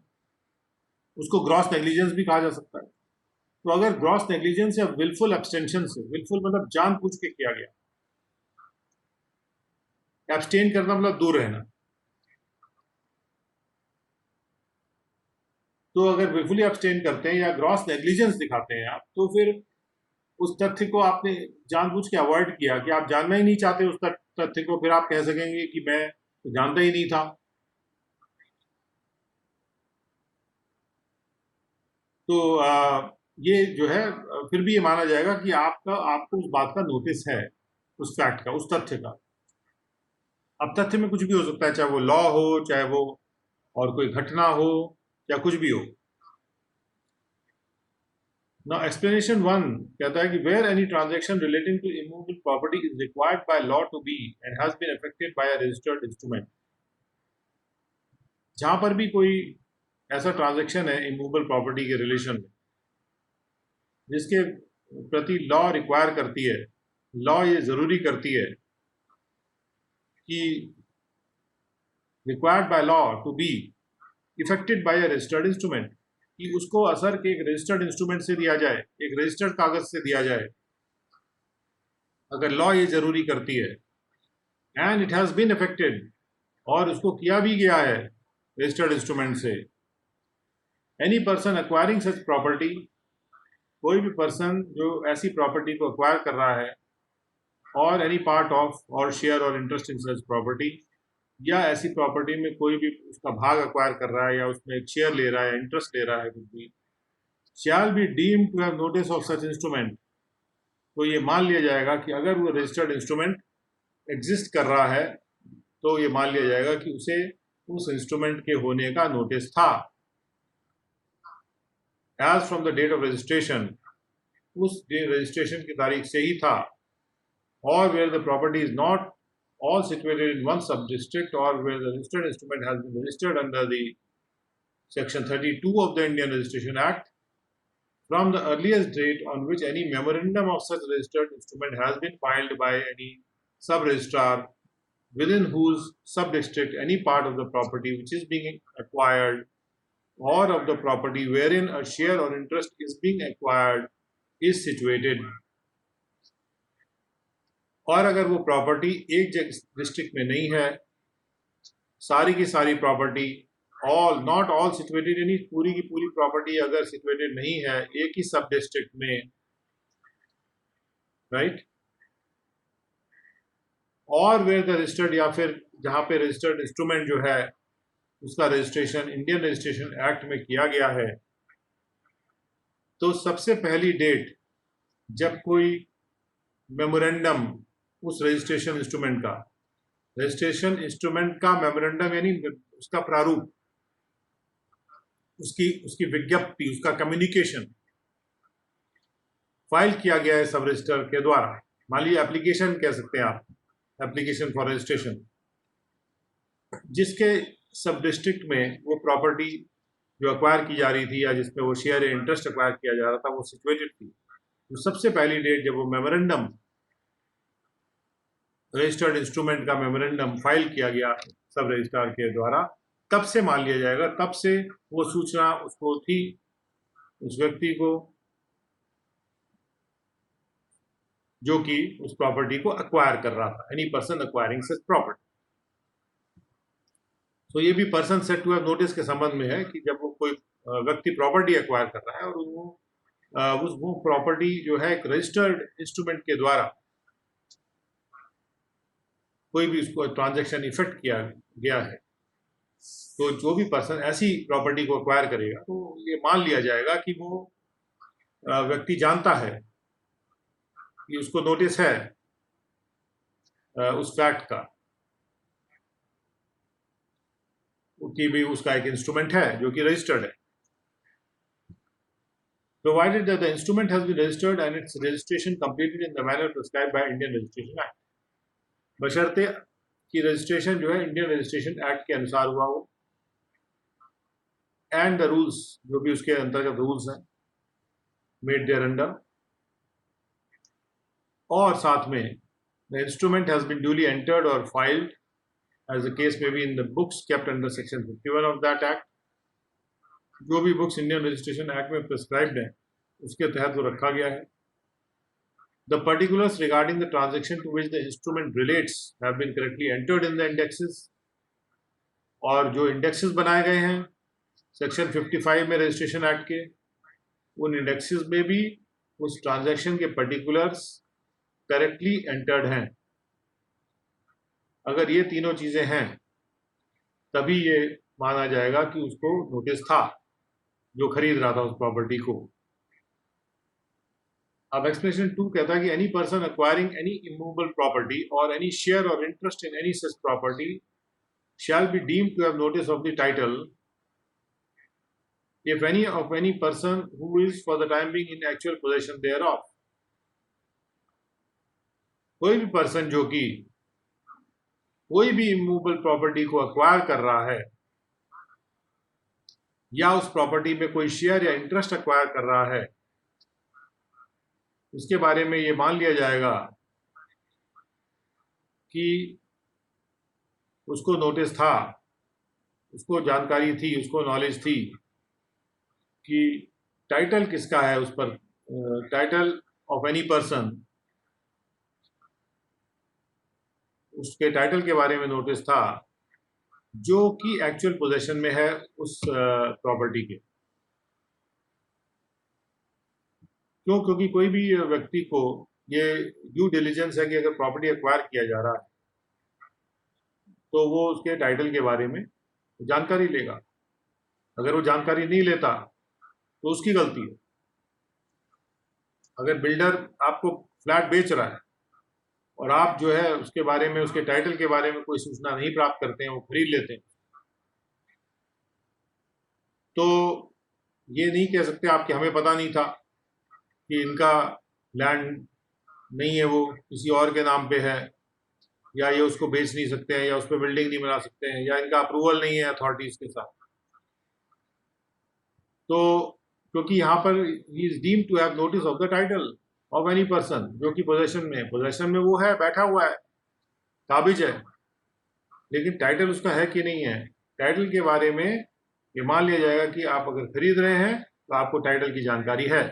उसको ग्रॉस नेग्लिजेंस भी कहा जा सकता है। तो अगर ग्रॉस नेग्लिजेंस या विलफुल एब्सटेंशन से, विलफुल मतलब जानबूझ के किया गया, एब्सटेन करना मतलब दूर रहना, तो अगर विलफुली एब्सटेन करते हैं या ग्रॉस नेग्लिजेंस दिखाते हैं आप, तो फिर उस तथ्य को आपने जानबूझ के अवॉइड किया, कि आप जानना ही नहीं चाहते उस तथ्य को, फिर आप कह सकेंगे कि मैं तो जानता ही नहीं था। तो ये जो है, फिर भी ये माना जाएगा कि आपको उस बात का नोटिस है, उस फैक्ट का, उस तथ्य का। अब तथ्य में कुछ भी हो सकता है, चाहे वो लॉ हो, चाहे वो और कोई घटना हो, या कुछ भी हो। Now explanation 1 कहता है कि where any transaction relating to immovable property is required by law to be and has been effected by a registered instrument, जहां पर भी कोई ऐसा ट्रांजैक्शन है इमूवेबल प्रॉपर्टी के रिलेशन में जिसके प्रति लॉ रिक्वायर करती है, लॉ ये जरूरी करती है कि required by law to be effected by a registered instrument, कि उसको असर के एक रजिस्टर्ड इंस्ट्रूमेंट से दिया जाए, एक रजिस्टर्ड कागज से दिया जाए, अगर लॉ ये जरूरी करती है। And it has been effected, और उसको किया भी गया है रजिस्टर्ड इंस्ट्रूमेंट से। Any person acquiring such property, कोई भी पर्सन जो ऐसी प्रॉपर्टी को एक्वायर कर रहा है, और एनी पार्ट ऑफ और शेयर और इंटरेस्ट इन सच प्रॉपर्टी, या ऐसी प्रॉपर्टी में कोई भी उसका भाग एक्वायर कर रहा है या उसमें एक शेयर ले रहा है, इंटरेस्ट ले रहा है कुछ भी, shall be deem to have notice of such instrument, तो ये मान लिया जाएगा कि अगर वो रजिस्टर्ड इंस्ट्रूमेंट एग्जिस्ट कर रहा है तो ये मान लिया जाएगा कि उसे उस इंस्ट्रूमेंट के होने का नोटिस था। As from the date of registration, उस रजिस्ट्रेशन की तारीख से ही था। और where the property is not all situated in one sub-district, or where the registered instrument has been registered under the Section 32 of the Indian Registration Act, from the earliest date on which any memorandum of such registered instrument has been filed by any sub-registrar within whose sub-district any part of the property which is being acquired, or of the property wherein a share or interest is being acquired, is situated. और अगर वो property एक district में नहीं है, सारी की सारी property, all not all situated, यानी पूरी की पूरी प्रॉपर्टी अगर सिचुएटेड नहीं है एक ही सब डिस्ट्रिक्ट में, राइट, और वेयर द रजिस्टर्ड, या फिर जहां पे रजिस्टर्ड इंस्ट्रूमेंट जो है उसका रजिस्ट्रेशन इंडियन रजिस्ट्रेशन एक्ट में किया गया है, तो सबसे पहली डेट जब कोई मेमोरेंडम उस रजिस्ट्रेशन इंस्ट्रूमेंट का मेमोरेंडम, यानी उसका प्रारूप, उसकी विज्ञप्ति, उसका कम्युनिकेशन फाइल किया गया है सब रजिस्टर के द्वारा। मान लीजिए एप्लीकेशन कह सकते हैं आप, एप्लीकेशन फॉर रजिस्ट्रेशन, जिसके सब डिस्ट्रिक्ट में वो प्रॉपर्टी जो एक्वायर की जा रही थी या जिसमें वो शेयर या इंटरेस्ट एक्वायर किया जा रहा था वो सिचुएटेड थी, तो सबसे पहली डेट जब वो मेमोरेंडम, रजिस्टर्ड इंस्ट्रूमेंट का मेमोरेंडम फाइल किया गया सब रजिस्ट्रार के द्वारा, तब से मान लिया जाएगा, तब से वो सूचना उसको थी, उस व्यक्ति को जो कि उस प्रॉपर्टी को एक्वायर कर रहा था, any person acquiring such property. तो ये भी person said to have notice के संबंध में है कि जब वो कोई व्यक्ति प्रॉपर्टी एक्वायर कर रहा है और वो प्रॉपर्टी जो है एक रजिस्टर्ड इंस्ट्रूमेंट के द्वारा कोई भी उसको ट्रांजैक्शन इफेक्ट किया गया है, तो जो भी पर्सन ऐसी प्रॉपर्टी को एक्वायर करेगा तो ये मान लिया जाएगा कि वो व्यक्ति जानता है कि उसको नोटिस है उस फैक्ट का कि भी उसका एक इंस्ट्रूमेंट है जो कि रजिस्टर्ड है। Provided that the instrument has been registered and its registration completed in the manner prescribed by Indian Registration Act, बशर्ते कि रजिस्ट्रेशन जो है इंडियन रजिस्ट्रेशन एक्ट के अनुसार हुआ हो, एंड द रूल्स, जो भी उसके अंतर्गत रूल्स हैं, मेड देयर अंडर, और साथ में the instrument has been duly entered और filed as the case may be in the books kept under section 51 of that act, जो भी बुक्स इंडियन रजिस्ट्रेशन एक्ट में प्रिस्क्राइब्ड हैं उसके तहत वो रखा गया है। The particulars regarding the transaction to which the instrument relates have been correctly entered in the indexes, और जो इंडेक्सेस बनाए गए हैं सेक्शन 55 में रजिस्ट्रेशन एक्ट के, उन इंडेक्सेस में भी उस ट्रांजैक्शन के पर्टिकुलर्स करेक्टली एंटर्ड हैं। अगर ये तीनों चीजें हैं तभी ये माना जाएगा कि उसको नोटिस था जो खरीद रहा था उस प्रॉपर्टी को। अब एक्सप्लेनेशन 2 कहता है कि any person acquiring any immovable property और एनी शेयर और interest in any such property shall be deemed to have notice of the title if any of any person who is for the time being in actual possession thereof, कोई भी person जो कि कोई भी immovable property को acquire कर रहा है या उस प्रॉपर्टी में कोई शेयर या इंटरेस्ट अक्वायर कर रहा है, उसके बारे में ये मान लिया जाएगा कि उसको नोटिस था, उसको जानकारी थी, उसको नॉलेज थी कि टाइटल किसका है उस पर, टाइटल ऑफ एनी पर्सन, उसके टाइटल के बारे में नोटिस था जो कि एक्चुअल पोजीशन में है उस प्रॉपर्टी के। क्यों? क्योंकि कोई भी व्यक्ति को ये ड्यू डिलिजेंस है कि अगर प्रॉपर्टी एक्वायर किया जा रहा है तो वो उसके टाइटल के बारे में जानकारी लेगा। अगर वो जानकारी नहीं लेता तो उसकी गलती है। अगर बिल्डर आपको फ्लैट बेच रहा है और आप जो है उसके बारे में, उसके टाइटल के बारे में कोई सूचना नहीं प्राप्त करते हैं, वो खरीद लेते हैं, तो ये नहीं कह सकते आप कि हमें पता नहीं था कि इनका लैंड नहीं है, वो किसी और के नाम पे है, या ये उसको बेच नहीं सकते हैं, या उस पर बिल्डिंग नहीं बना सकते हैं, या इनका अप्रूवल नहीं है अथॉरिटीज के साथ। तो क्योंकि यहाँ पर he is deemed to have notice of the title of any person, जो कि पोजेशन में वो है, बैठा हुआ है, काबिज है, लेकिन टाइटल उसका है कि नहीं है, टाइटल के बारे में ये मान लिया जाएगा कि आप अगर खरीद रहे हैं तो आपको टाइटल की जानकारी है।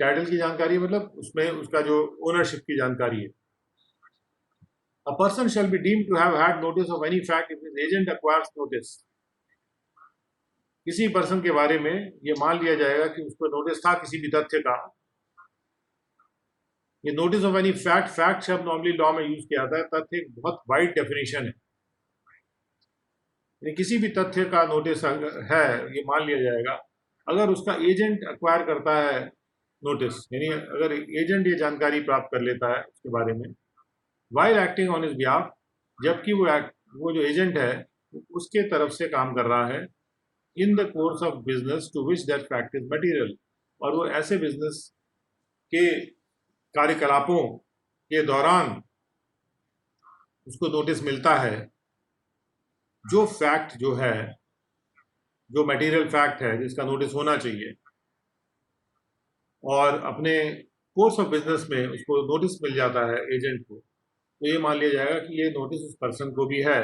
टाइटल की जानकारी मतलब उसमें उसका जो ओनरशिप की जानकारी है। A person shall be deemed to have had notice of any fact if his agent acquires notice. किसी पर्सन के बारे में ये मान लिया जाएगा कि उसको नोटिस था किसी भी तथ्य का। ये notice of any fact, fact शब्द नॉर्मली लॉ में यूज किया जाता है, तथ्य एक बहुत वाइड डेफिनेशन है। किसी भी तथ्य का नोटिस है ये मान लिया जाएगा अगर उसका एजेंट एक्वायर करता है नोटिस, यानी अगर एजेंट ये जानकारी प्राप्त कर लेता है उसके बारे में while acting on his behalf, जबकि वो जो एजेंट है उसके तरफ से काम कर रहा है in the course of business to which that fact is material, और वो ऐसे बिजनेस के कार्यकलापों के दौरान उसको नोटिस मिलता है जो फैक्ट जो है, जो मटेरियल फैक्ट है जिसका नोटिस होना चाहिए, और अपने कोर्स ऑफ बिजनेस में उसको नोटिस मिल जाता है एजेंट को, तो ये मान लिया जाएगा कि ये नोटिस उस पर्सन को भी है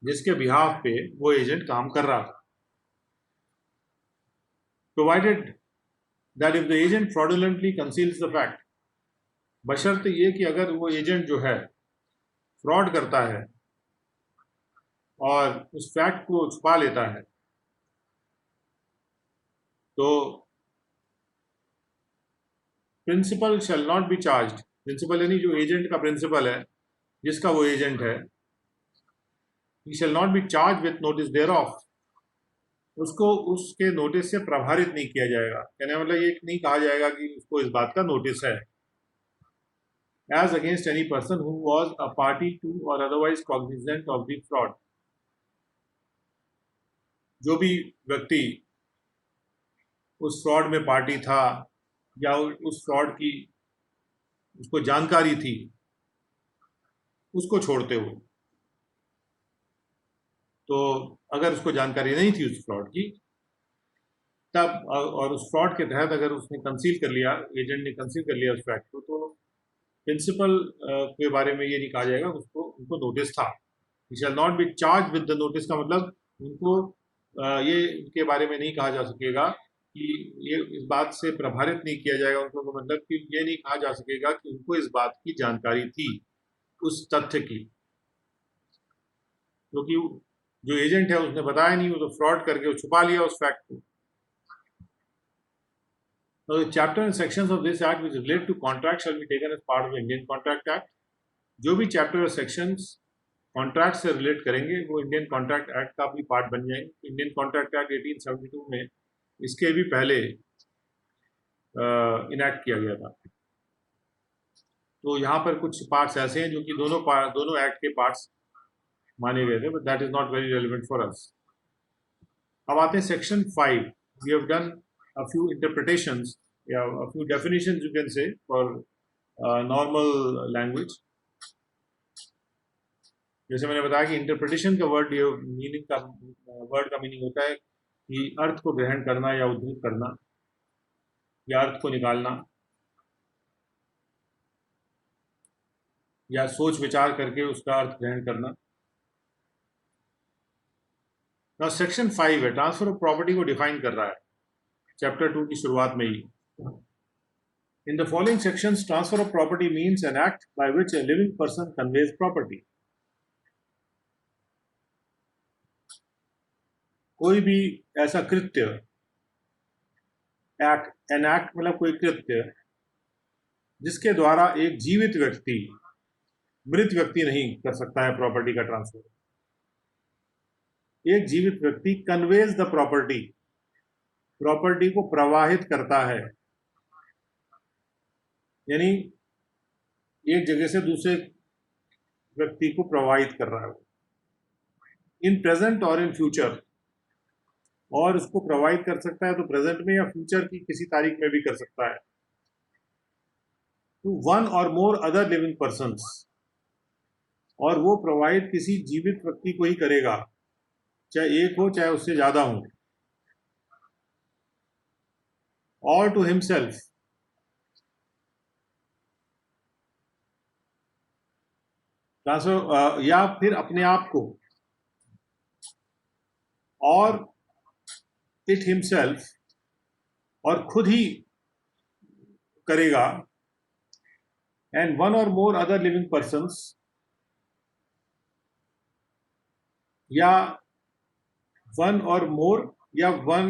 जिसके बिहाफ पे वो एजेंट काम कर रहा था। Provided that if the agent fraudulently conceals the fact, बशर्ते ये कि अगर वो एजेंट जो है फ्रॉड करता है और उस फैक्ट को छुपा लेता है, तो principal shall not be charged, principal यानी जो एजेंट का प्रिंसिपल है, जिसका वो एजेंट है, he shall not be charge with notice thereof, उसको उसके नोटिस से प्रभावित नहीं किया जाएगा। कहने मतलब ये नहीं कहा जाएगा कि उसको इस बात का नोटिस है। As against any person who was a party to और otherwise cognizant of the fraud, जो भी व्यक्ति उस फ्रॉड में पार्टी था या उस फ्रॉड की उसको जानकारी थी, उसको छोड़ते हुए। तो अगर उसको जानकारी नहीं थी उस फ्रॉड की तब, और उस फ्रॉड के तहत अगर उसने कंसील कर लिया, एजेंट ने कंसील कर लिया उस फैक्ट को, तो प्रिंसिपल के बारे में ये नहीं कहा जाएगा उनको नोटिस था। He shall not be charge with the notice का मतलब उनको ये उनके बारे में नहीं कहा जा सकेगा कि ये इस बात से प्रभावित नहीं किया जाएगा उनको, मतलब कि ये नहीं कहा जा सकेगा कि उनको इस बात की जानकारी थी उस तथ्य की, क्योंकि जो एजेंट है उसने बताया नहीं, वो तो फ्रॉड करके वो छुपा लिया उस फैक्ट को। Now, the chapter and sections of this act which relate to contract shall be taken as part of the Indian Contract Act. जो भी चैप्टर और सेक्शंस कॉन्ट्रैक्ट से रिलेट करेंगे वो इंडियन कॉन्ट्रैक्ट एक्ट का भी पार्ट बन जाएंगे। इंडियन कॉन्ट्रैक्ट एक्ट 1872 में इसके भी पहले इनैक्ट किया गया था। तो यहाँ पर कुछ पार्ट्स ऐसे हैं जो कि दोनों एक्ट के पार्ट्स माने गए थे, but that is not very relevant for us. अब आते हैं section 5. We have done a few interpretations या a few definitions you can say for normal language. जैसे मैंने बताया कि इंटरप्रिटेशन का वर्ड का मीनिंग होता है कि अर्थ को ग्रहण करना या उद्धृत करना या अर्थ को निकालना या सोच विचार करके उसका अर्थ ग्रहण करना. ना सेक्शन 5 है, ट्रांसफर ऑफ प्रॉपर्टी को डिफाइन कर रहा है चैप्टर 2 की शुरुआत में ही. In the following sections transfer of property means an act by which a living person conveys property. कोई भी ऐसा कृत्य, एक्ट, एन एक्ट मतलब कोई कृत्य जिसके द्वारा एक जीवित व्यक्ति मृत व्यक्ति नहीं कर सकता है प्रॉपर्टी का ट्रांसफर. एक जीवित व्यक्ति कन्वेज द प्रॉपर्टी, प्रॉपर्टी को प्रवाहित करता है, यानी एक जगह से दूसरे व्यक्ति को प्रवाहित कर रहा है इन प्रेजेंट और इन फ्यूचर. और उसको प्रवाहित कर सकता है तो प्रेजेंट में या फ्यूचर की किसी तारीख में भी कर सकता है. टू वन और मोर अदर लिविंग पर्सन्स, और वो प्रवाहित किसी जीवित व्यक्ति को ही करेगा, चाहे एक हो चाहे उससे ज्यादा हो. और टू हिमसेल्फ, ट्रांसफर या फिर अपने आप को, और इट हिमसेल्फ, और खुद ही करेगा, एंड वन और मोर अदर लिविंग पर्सन्स, या वन और मोर या वन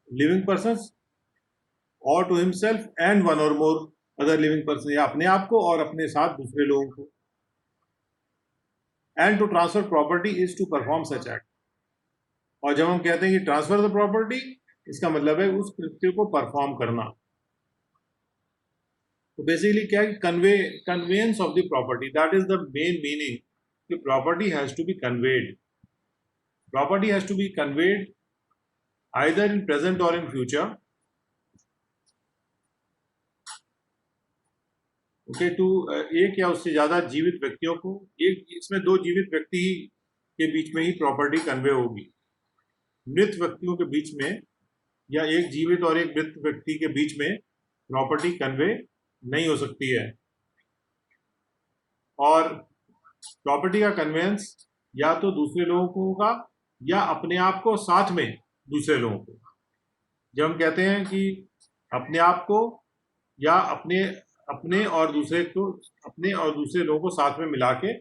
लिविंग पर्सन्स, और टू हिमसेल्फ एंड वन और मोर अदर लिविंग पर्सन, या अपने आप को और अपने साथ दूसरे लोगों को. And to transfer property is to perform such act. और जब हम कहते हैं कि ट्रांसफर द प्रॉपर्टी, इसका मतलब है उस कृत्य को परफॉर्म करना. तो बेसिकली क्या है, conveyance of the property, that is the main meaning कि property has to be conveyed. Property has to be conveyed either in present और इन फ्यूचर. ओके, टू एक या उससे ज्यादा जीवित व्यक्तियों को, एक इसमें दो जीवित व्यक्ति के बीच में ही प्रॉपर्टी कन्वे होगी. मृत व्यक्तियों के बीच में या एक जीवित और एक मृत व्यक्ति के बीच में प्रॉपर्टी कन्वे नहीं हो सकती है. और प्रॉपर्टी का कन्वेंस या तो दूसरे लोगों को होगा या अपने आप को साथ में दूसरे लोगों को. जब हम कहते हैं कि अपने आप को या अपने और दूसरे लोगों को साथ में मिला के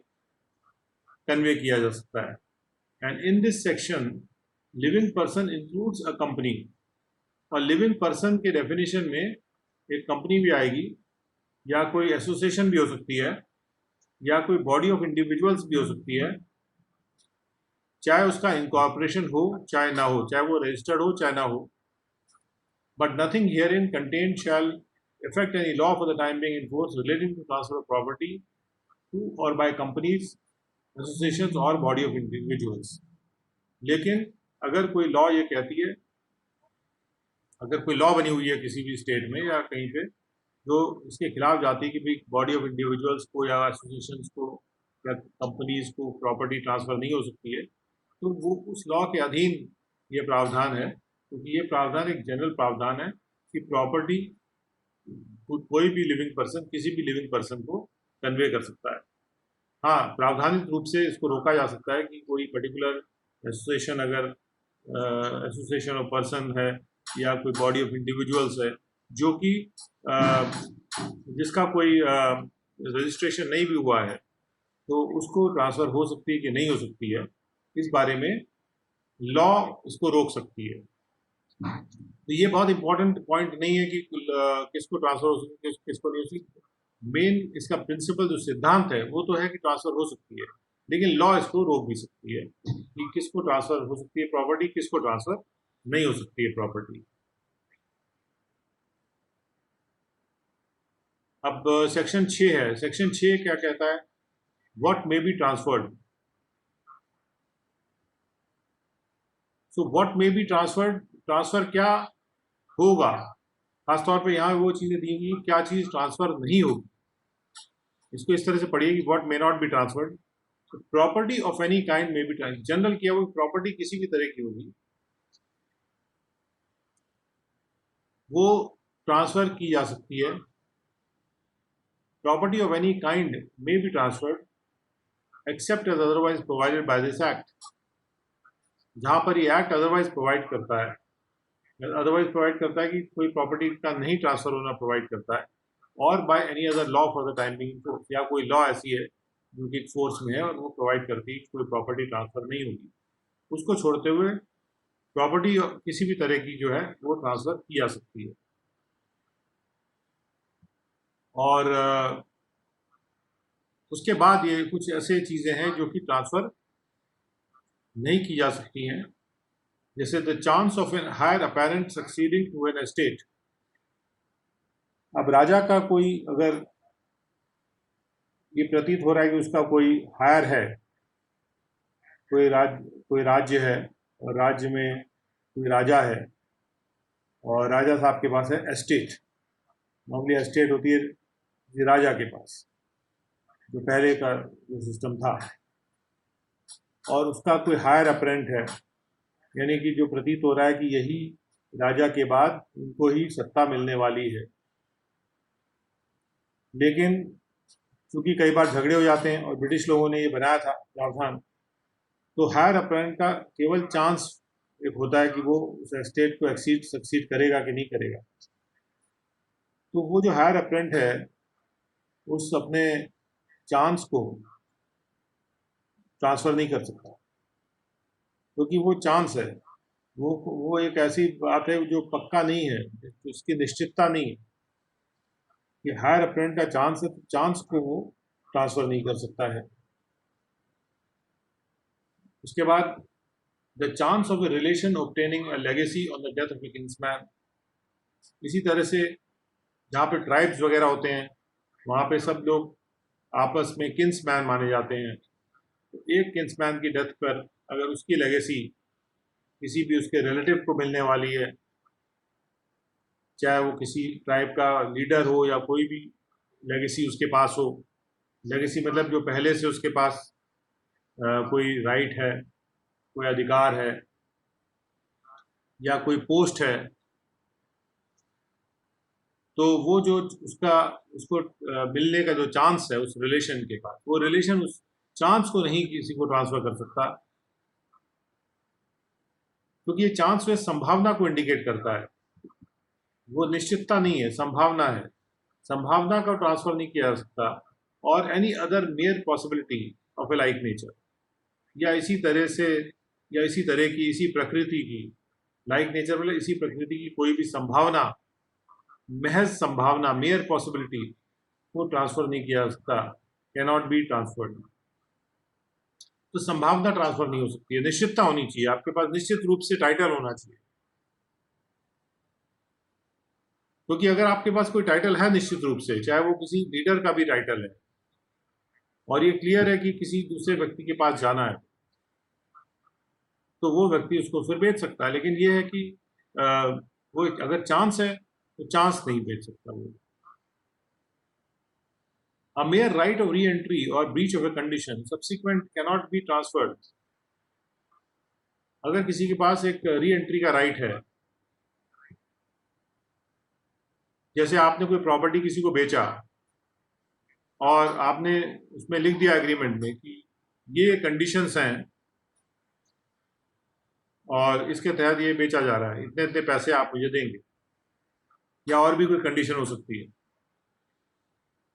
कन्वे किया जा सकता है. And in this section living person includes a company. और लिविंग पर्सन के डेफिनेशन में एक कंपनी भी आएगी, या कोई एसोसिएशन भी हो सकती है, या कोई बॉडी ऑफ इंडिविजुअल्स भी हो सकती है, चाहे उसका इनकॉर्पोरेशन हो चाहे ना हो, चाहे वो रजिस्टर्ड हो चाहे ना हो. But nothing herein contained shall affect any law for the time being in force relating to transfer of property to or by companies, associations or body of individuals. लेकिन अगर कोई लॉ ये कहती है, अगर कोई लॉ बनी हुई है किसी भी स्टेट में या कहीं पे जो इसके खिलाफ जाती है कि भाई बॉडी ऑफ इंडिविजुअल्स को या एसोसिएशंस को या कंपनीज को प्रॉपर्टी ट्रांसफर नहीं हो सकती है, तो वो उस लॉ के अधीन ये प्रावधान है. क्योंकि ये प्रावधान एक जनरल प्रावधान है कि प्रॉपर्टी कोई भी लिविंग पर्सन किसी भी लिविंग पर्सन को कन्वे कर सकता है. हाँ, प्रावधानिक रूप से इसको रोका जा सकता है कि कोई पर्टिकुलर एसोसिएशन, अगर एसोसिएशन ऑफ पर्सन है या कोई बॉडी ऑफ इंडिविजुअल्स है जो कि जिसका कोई रजिस्ट्रेशन नहीं भी हुआ है, तो उसको ट्रांसफर हो सकती है कि नहीं हो सकती है, इस बारे में लॉ इसको रोक सकती है. तो ये बहुत इंपॉर्टेंट पॉइंट नहीं है कि किसको ट्रांसफर हो सकती है किसको नहीं हो सकती. मेन इसका प्रिंसिपल जो सिद्धांत है वो तो है कि ट्रांसफर हो सकती है, लेकिन लॉ इसको रोक भी सकती है कि किसको ट्रांसफर हो सकती है प्रॉपर्टी, किसको ट्रांसफर नहीं हो सकती है प्रॉपर्टी. अब सेक्शन 6 है. सेक्शन 6 क्या कहता है, what may be transferred. So what may be transferred, transfer क्या होगा, खासतौर पे यहाँ वो चीजें दी गई क्या चीज ट्रांसफर नहीं होगी, इसको इस तरह से पढ़िए कि what may not be transferred. Property of any kind may be transferred, general किया हुआ प्रॉपर्टी किसी भी तरह की होगी वो ट्रांसफर की जा सकती है। Property of any kind may be transferred except as otherwise provided by this act, जहां पर ये एक्ट अदरवाइज प्रोवाइड करता है, अदरवाइज प्रोवाइड करता है कि कोई प्रॉपर्टी का नहीं ट्रांसफर होना प्रोवाइड करता है, और by any other law for the time being, या कोई लॉ ऐसी है जो कि फोर्स में है और वो प्रोवाइड करती है कि कोई प्रॉपर्टी ट्रांसफर नहीं होगी, उसको छोड़ते हुए प्रॉपर्टी किसी भी तरह की जो है वो ट्रांसफर की जा सकती है। और उसके बाद ये कुछ ऐसे चीजें हैं जो कि ट्रांसफर नहीं की जा सकती हैं, जैसे the chance of an heir apparent succeeding to an estate. अब राजा का कोई अगर ये प्रतीत हो रहा है कि उसका कोई हायर है, कोई राज्य है और राज्य में कोई राजा है और राजा साहब के पास है एस्टेट, नॉर्मली एस्टेट होती है राजा के पास, जो पहले का जो सिस्टम था, और उसका कोई हायर अपरेंट है, यानी कि जो प्रतीत हो रहा है कि यही राजा के बाद उनको ही सत्ता मिलने वाली है, लेकिन चूंकि कई बार झगड़े हो जाते हैं और ब्रिटिश लोगों ने ये बनाया था प्रावधान, तो हायर अपरेंट का केवल चांस एक होता है कि वो उस एस्टेट को सक्सीड करेगा कि नहीं करेगा। तो वो जो हायर अपरेंट है उस अपने चांस को ट्रांसफर नहीं कर सकता, क्योंकि वो चांस है, वो एक ऐसी बात है जो पक्का नहीं है, उसकी निश्चितता नहीं है कि हायर अपरेंट का चांस है, तो चांस को वो ट्रांसफर नहीं कर सकता है। उसके बाद the chance of a relation obtaining a legacy on the death of A Kingsman, इसी तरह से जहाँ पे ट्राइब्स वगैरह होते हैं वहाँ पे सब लोग आपस में किंग्समैन माने जाते हैं, तो एक किंग्समैन की डेथ पर अगर उसकी लेगेसी किसी भी उसके रिलेटिव को मिलने वाली है, चाहे वो किसी ट्राइब का लीडर हो या कोई भी लेगेसी उसके पास हो, लेगेसी मतलब जो पहले से उसके पास कोई राइट है, कोई अधिकार है या कोई पोस्ट है, तो वो जो उसको मिलने का जो चांस है उस रिलेशन के पास, वो रिलेशन उस चांस को नहीं किसी को ट्रांसफर कर सकता, क्योंकि ये चांस में संभावना को इंडिकेट करता है, वो निश्चितता नहीं है, संभावना है, संभावना का ट्रांसफर नहीं किया जा सकता। और any other mayor possibility of A like nature, या इसी तरह से या इसी तरह की इसी प्रकृति की, लाइक नेचर मतलब इसी प्रकृति की कोई भी संभावना, महज संभावना, मेयर पॉसिबिलिटी को ट्रांसफर नहीं किया जा सकता, कैन नॉट बी ट्रांसफर्ड। तो संभावना ट्रांसफर नहीं हो सकती है, निश्चितता होनी चाहिए, आपके पास निश्चित रूप से टाइटल होना चाहिए, क्योंकि अगर आपके पास कोई टाइटल है निश्चित रूप से, चाहे वो किसी लीडर का भी टाइटल है और ये क्लियर है कि किसी दूसरे व्यक्ति के पास जाना है, तो वो व्यक्ति उसको फिर बेच सकता है, लेकिन ये है कि वो अगर चांस है तो चांस नहीं बेच सकता वो। A mere right of re-entry or breach of a condition subsequent cannot be transferred. अगर किसी के पास एक री एंट्री का राइट है, जैसे आपने कोई प्रॉपर्टी किसी को बेचा और आपने उसमें लिख दिया एग्रीमेंट में कि ये कंडीशंस हैं और इसके तहत ये बेचा जा रहा है, इतने इतने पैसे आप मुझे देंगे, या और भी कोई कंडीशन हो सकती है,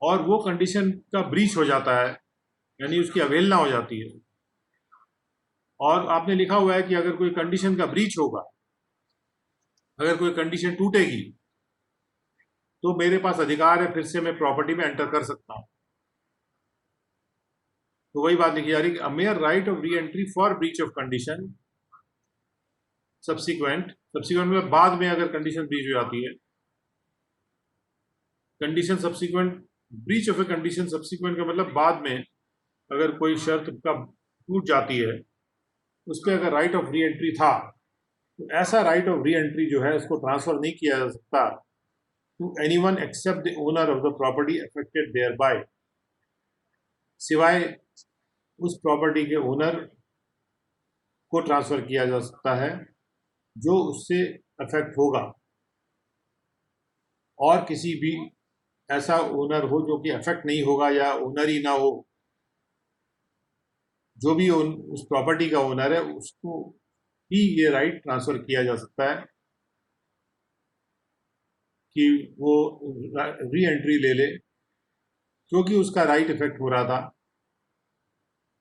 और वो कंडीशन का ब्रीच हो जाता है, यानी उसकी अवहेलना हो जाती है, और आपने लिखा हुआ है कि अगर कोई कंडीशन का ब्रीच होगा, अगर कोई कंडीशन टूटेगी, तो मेरे पास अधिकार है, फिर से मैं प्रॉपर्टी में एंटर कर सकता हूं। तो वही बात लिखी जा रही है, a mere right of reentry for breach of condition subsequent मतलब बाद में अगर कंडीशन ब्रीच हो जाती है, condition subsequent, breach of a condition subsequent का मतलब बाद में अगर कोई शर्त का टूट जाती है, उस पर अगर राइट ऑफ री एंट्री था तो ऐसा राइट ऑफ री एंट्री जो है उसको ट्रांसफर नहीं किया जा सकता to anyone except the owner of the property affected thereby, सिवाय उस प्रॉपर्टी के ओनर को ट्रांसफर किया जा सकता है जो उससे अफेक्ट होगा, और किसी भी ऐसा ओनर हो जो कि अफेक्ट नहीं होगा या ओनर ही ना हो, जो भी उस प्रॉपर्टी का ओनर है उसको ही ये राइट ट्रांसफर किया जा सकता है कि वो री एंट्री ले ले, क्योंकि उसका राइट इफेक्ट हो रहा था,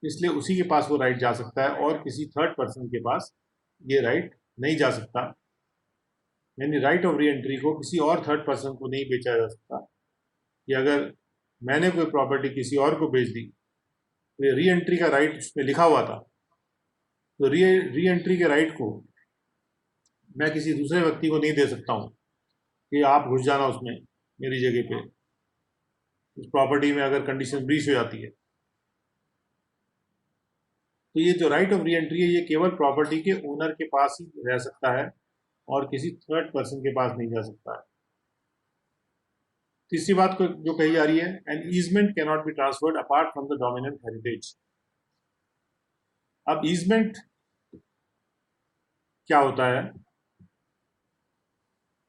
इसलिए उसी के पास वो राइट जा सकता है और किसी थर्ड पर्सन के पास ये राइट नहीं जा सकता। यानी राइट ऑफ री एंट्री को किसी और थर्ड पर्सन को नहीं बेचा जा सकता कि अगर मैंने कोई प्रॉपर्टी किसी और को बेच दी तो ये री एंट्री का राइट उसमें लिखा हुआ था, तो री एंट्री के राइट को मैं किसी दूसरे व्यक्ति को नहीं दे सकता हूँ कि आप घुस जाना उसमें मेरी जगह पे, उस प्रॉपर्टी में अगर कंडीशन ब्रीच हो जाती है। तो ये जो राइट ऑफ री एंट्री है ये केवल प्रॉपर्टी के ओनर के पास ही रह सकता है और किसी थर्ड पर्सन के पास नहीं जा सकता है। तीसरी बात को जो कही जा रही है, an easement can not be transferred apart from the dominant heritage. अब ईजमेंट क्या होता है?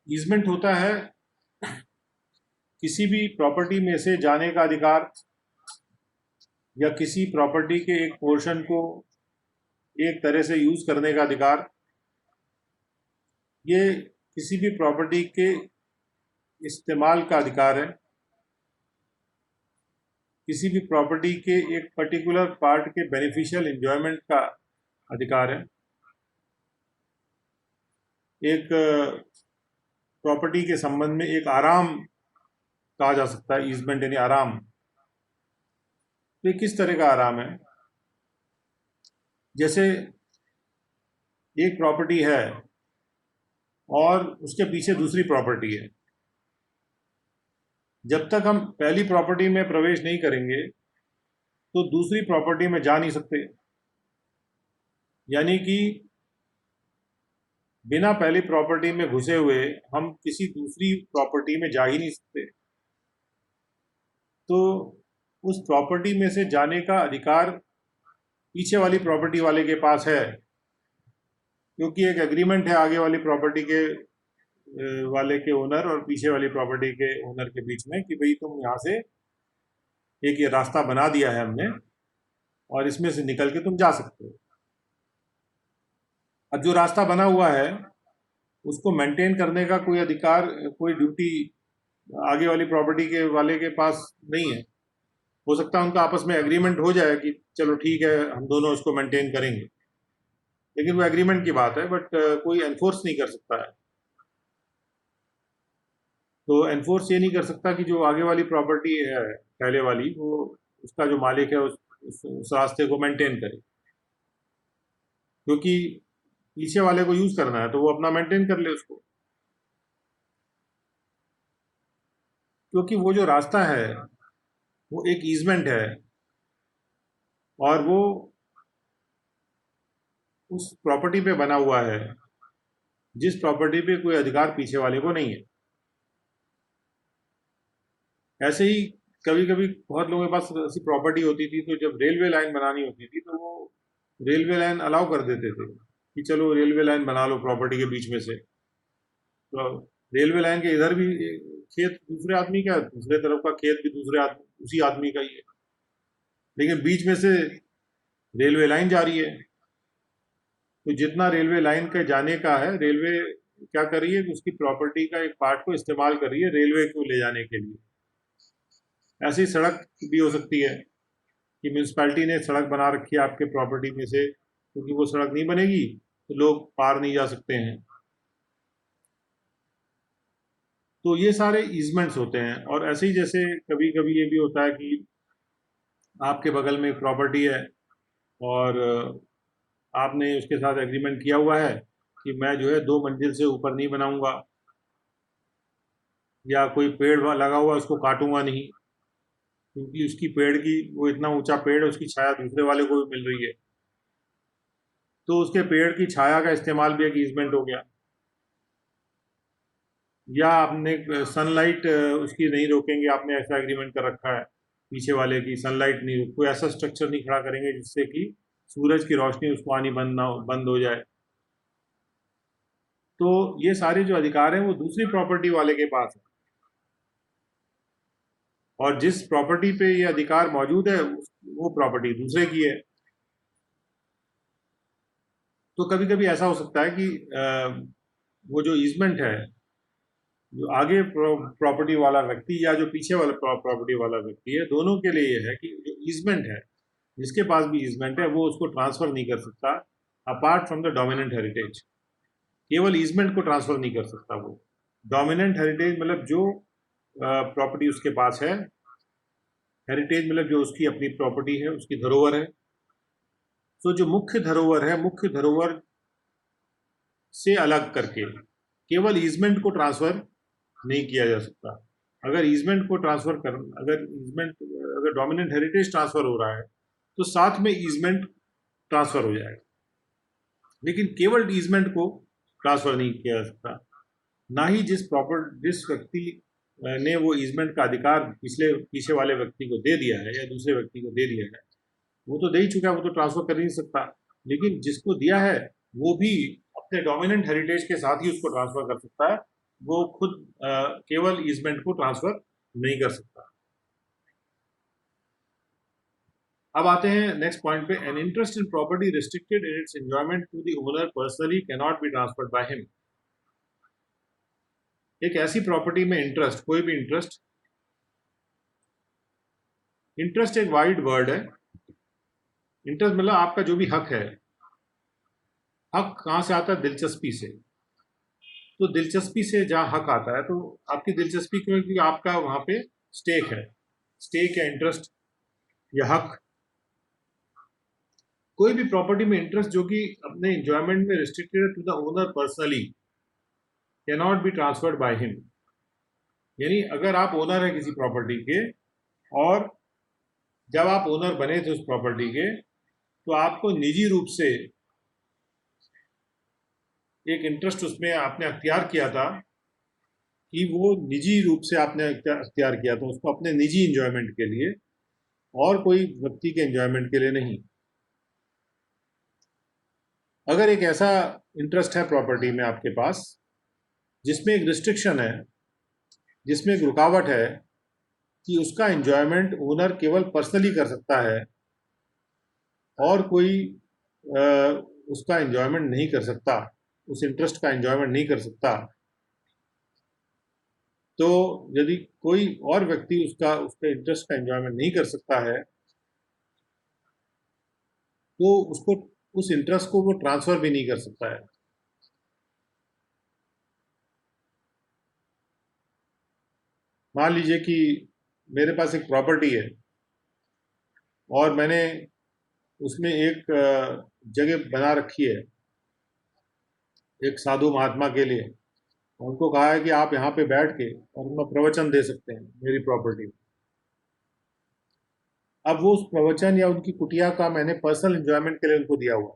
ईजमेंट होता है किसी भी प्रॉपर्टी में से जाने का अधिकार या किसी प्रॉपर्टी के एक पोर्शन को एक तरह से यूज करने का अधिकार। ये किसी भी प्रॉपर्टी के इस्तेमाल का अधिकार है, किसी भी प्रॉपर्टी के एक पर्टिकुलर पार्ट के बेनिफिशियल एंजॉयमेंट का अधिकार है, एक प्रॉपर्टी के संबंध में एक आराम कहा जा सकता है, ईजमेंट यानी आराम। तो ये किस तरह का आराम है? जैसे एक प्रॉपर्टी है और उसके पीछे दूसरी प्रॉपर्टी है, जब तक हम पहली प्रॉपर्टी में प्रवेश नहीं करेंगे तो दूसरी प्रॉपर्टी में जा नहीं सकते। यानी कि बिना पहली प्रॉपर्टी में घुसे हुए हम किसी दूसरी प्रॉपर्टी में जा ही नहीं सकते। तो उस प्रॉपर्टी में से जाने का अधिकार पीछे वाली प्रॉपर्टी वाले के पास है, क्योंकि एक एग्रीमेंट है आगे वाली प्रॉपर्टी के वाले के ओनर और पीछे वाली प्रॉपर्टी के ओनर के बीच में कि भाई तुम यहाँ से एक ये रास्ता बना दिया है हमने और इसमें से निकल के तुम जा सकते हो। अब जो रास्ता बना हुआ है उसको मेंटेन करने का कोई अधिकार, कोई ड्यूटी आगे वाली प्रॉपर्टी के वाले के पास नहीं है। हो सकता है उनका आपस में एग्रीमेंट हो जाए कि चलो ठीक है हम दोनों उसको मेंटेन करेंगे, लेकिन वो एग्रीमेंट की बात है, बट कोई एनफोर्स नहीं कर सकता है। तो एनफोर्स ये नहीं कर सकता कि जो आगे वाली प्रॉपर्टी है पहले वाली, वो उसका जो मालिक है उस रास्ते को मेंटेन करे, क्योंकि पीछे वाले को यूज करना है तो वो अपना मेंटेन कर ले उसको। क्योंकि वो जो रास्ता है वो एक ईजमेंट है और वो उस प्रॉपर्टी पे बना हुआ है जिस प्रॉपर्टी पे कोई अधिकार पीछे वाले को नहीं है। ऐसे ही कभी कभी बहुत लोगों के पास ऐसी प्रॉपर्टी होती थी, तो जब रेलवे लाइन बनानी होती थी तो वो रेलवे लाइन अलाउ कर देते थे कि चलो रेलवे लाइन बना लो प्रॉपर्टी के बीच में से। तो रेलवे लाइन के इधर भी खेत दूसरे आदमी का, दूसरे तरफ का खेत भी उसी आदमी का ही है, लेकिन बीच में से रेलवे लाइन जा रही है। तो जितना रेलवे लाइन के जाने का है, रेलवे क्या कर रही है कि उसकी प्रॉपर्टी का एक पार्ट को इस्तेमाल कर रही है रेलवे को ले जाने के लिए। ऐसी सड़क भी हो सकती है कि म्यूनसिपैलिटी ने सड़क बना रखी है आपके प्रॉपर्टी में से, क्योंकि वो सड़क नहीं बनेगी तो लोग पार नहीं जा सकते हैं। तो ये सारे ईजमेंट्स होते हैं। और ऐसे ही जैसे कभी कभी ये भी होता है कि आपके बगल में एक प्रॉपर्टी है और आपने उसके साथ एग्रीमेंट किया हुआ है कि मैं जो है 2 मंजिल से ऊपर नहीं बनाऊंगा, या कोई पेड़ लगा हुआ उसको काटूंगा नहीं, क्योंकि उसकी पेड़ की वो इतना ऊंचा पेड़ है उसकी छाया दूसरे वाले को भी मिल रही है। तो उसके पेड़ की छाया का इस्तेमाल भी एक ईजमेंट हो गया। या आपने सनलाइट उसकी नहीं रोकेंगे, आपने ऐसा एग्रीमेंट कर रखा है पीछे वाले की, सनलाइट नहीं, कोई ऐसा स्ट्रक्चर नहीं खड़ा करेंगे जिससे कि सूरज की रोशनी उसको आनी बंद हो जाए। तो ये सारे जो अधिकार हैं वो दूसरी प्रॉपर्टी वाले के पास है, और जिस प्रॉपर्टी पे ये अधिकार मौजूद है वो प्रॉपर्टी दूसरे की है। तो कभी कभी ऐसा हो सकता है कि वो जो ईजमेंट है, जो आगे प्रॉपर्टी वाला व्यक्ति या जो पीछे वाला प्रॉपर्टी वाला व्यक्ति है, दोनों के लिए ये है कि जो ईजमेंट है, जिसके पास भी ईजमेंट है, वो उसको ट्रांसफर नहीं कर सकता apart from the dominant heritage. केवल ईजमेंट को ट्रांसफर नहीं कर सकता वो। डोमिनेंट हेरिटेज मतलब जो प्रॉपर्टी उसके पास है, हेरिटेज मतलब जो उसकी अपनी प्रॉपर्टी है, उसकी धरोहर है। तो जो मुख्य धरोहर है, मुख्य धरोहर से अलग करके केवल ईजमेंट को ट्रांसफर नहीं किया जा सकता। अगर ईजमेंट को ट्रांसफर कर अगर डोमिनेंट हेरिटेज ट्रांसफर हो रहा है तो साथ में ईजमेंट ट्रांसफर हो जाएगा, लेकिन केवल ईजमेंट को ट्रांसफर नहीं किया जा सकता। ना ही जिस व्यक्ति ने वो ईजमेंट का अधिकार पीछे वाले व्यक्ति को दे दिया है या दूसरे व्यक्ति को दे दिया है, वो तो दे ही चुका है, वो तो ट्रांसफर कर ही नहीं सकता। लेकिन जिसको दिया है वो भी अपने डोमिनेंट हेरिटेज के साथ ही उसको ट्रांसफर कर सकता है, वो खुद केवल ईजमेंट को ट्रांसफर नहीं कर सकता। अब आते हैं नेक्स्ट पॉइंट पे। An interest in property restricted in its enjoyment to the owner personally can not be transferred by him. एक ऐसी प्रॉपर्टी में इंटरेस्ट, कोई भी इंटरेस्ट, इंटरेस्ट एक वाइड वर्ड है। इंटरेस्ट मतलब आपका जो भी हक है। हक कहाँ से आता है? दिलचस्पी से। तो दिलचस्पी से जहाँ हक आता है, तो आपकी दिलचस्पी क्यों? क्योंकि आपका वहां पे स्टेक है, स्टेक या इंटरेस्ट या हक। कोई भी प्रॉपर्टी में इंटरेस्ट जो कि अपने एंजॉयमेंट में restricted to the owner personally can not be transferred by him. यानी अगर आप ओनर हैं किसी प्रॉपर्टी के, और जब आप ओनर बने थे उस प्रॉपर्टी के, तो आपको निजी रूप से एक इंटरेस्ट उसमें आपने अख्तियार किया था, कि वो निजी रूप से आपने अख्तियार किया था उसको अपने निजी इंजॉयमेंट के लिए, और कोई व्यक्ति के इंजॉयमेंट के लिए नहीं। अगर एक ऐसा इंटरेस्ट है प्रॉपर्टी में आपके पास जिसमें एक रिस्ट्रिक्शन है, जिसमें एक रुकावट है कि उसका एंजॉयमेंट ओनर केवल पर्सनली कर सकता है और कोई उसका एंजॉयमेंट नहीं कर सकता, उस इंटरेस्ट का एंजॉयमेंट नहीं कर सकता, तो यदि कोई और व्यक्ति उसके इंटरेस्ट का एंजॉयमेंट नहीं कर सकता है, तो उसको उस इंटरेस्ट को वो ट्रांसफर भी नहीं कर सकता है। मान लीजिए कि मेरे पास एक प्रॉपर्टी है और मैंने उसमें एक जगह बना रखी है एक साधु महात्मा के लिए। उनको कहा है कि आप यहाँ पे बैठ के और उनका प्रवचन दे सकते हैं मेरी प्रॉपर्टी में। अब वो उस प्रवचन या उनकी कुटिया का मैंने पर्सनल एंजॉयमेंट के लिए उनको दिया हुआ।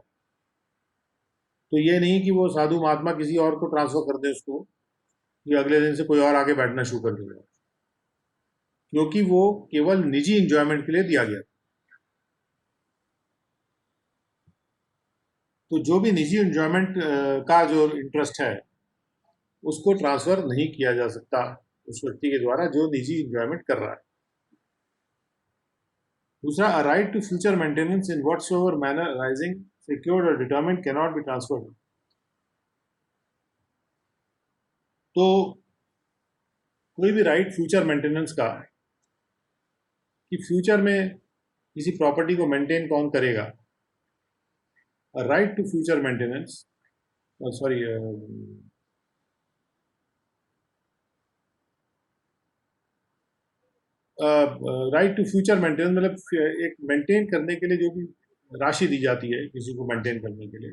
तो ये नहीं कि वो साधु महात्मा किसी और को ट्रांसफर कर दे उसको, कि अगले दिन से कोई और आगे बैठना शुरू कर देगा, क्योंकि वो केवल निजी एंजॉयमेंट के लिए दिया गया। तो जो भी निजी एंजॉयमेंट का जो इंटरेस्ट है उसको ट्रांसफर नहीं किया जा सकता उस व्यक्ति के द्वारा जो निजी एंजॉयमेंट कर रहा है। दूसरा, a right to future maintenance in whatsoever manner arising secured और determined can not be transferred. तो कोई भी राइट फ्यूचर मेंटेनेंस का, कि फ्यूचर में किसी प्रॉपर्टी को मेंटेन कौन करेगा, right to future maintenance, sorry, right to future maintenance मतलब एक मेंटेन करने के लिए जो भी राशि दी जाती है किसी को मेंटेन करने के लिए।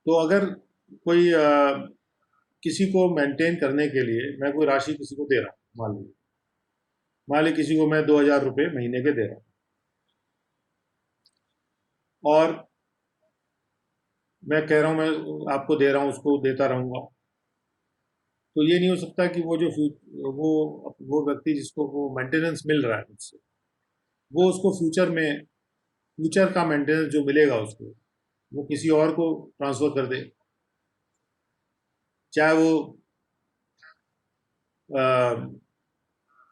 तो अगर कोई किसी को मेंटेन करने के लिए मैं कोई राशि किसी को दे रहा हूँ, मान लीजिए किसी को मैं 2,000 रुपये महीने के दे रहा हूँ, और मैं कह रहा हूँ मैं आपको दे रहा हूँ, उसको देता रहूँगा, तो ये नहीं हो सकता कि वो व्यक्ति जिसको वो मेंटेनेंस मिल रहा है मुझसे, वो उसको फ्यूचर का मेंटेनेंस जो मिलेगा उसको वो किसी और को ट्रांसफर कर दे, चाहे वो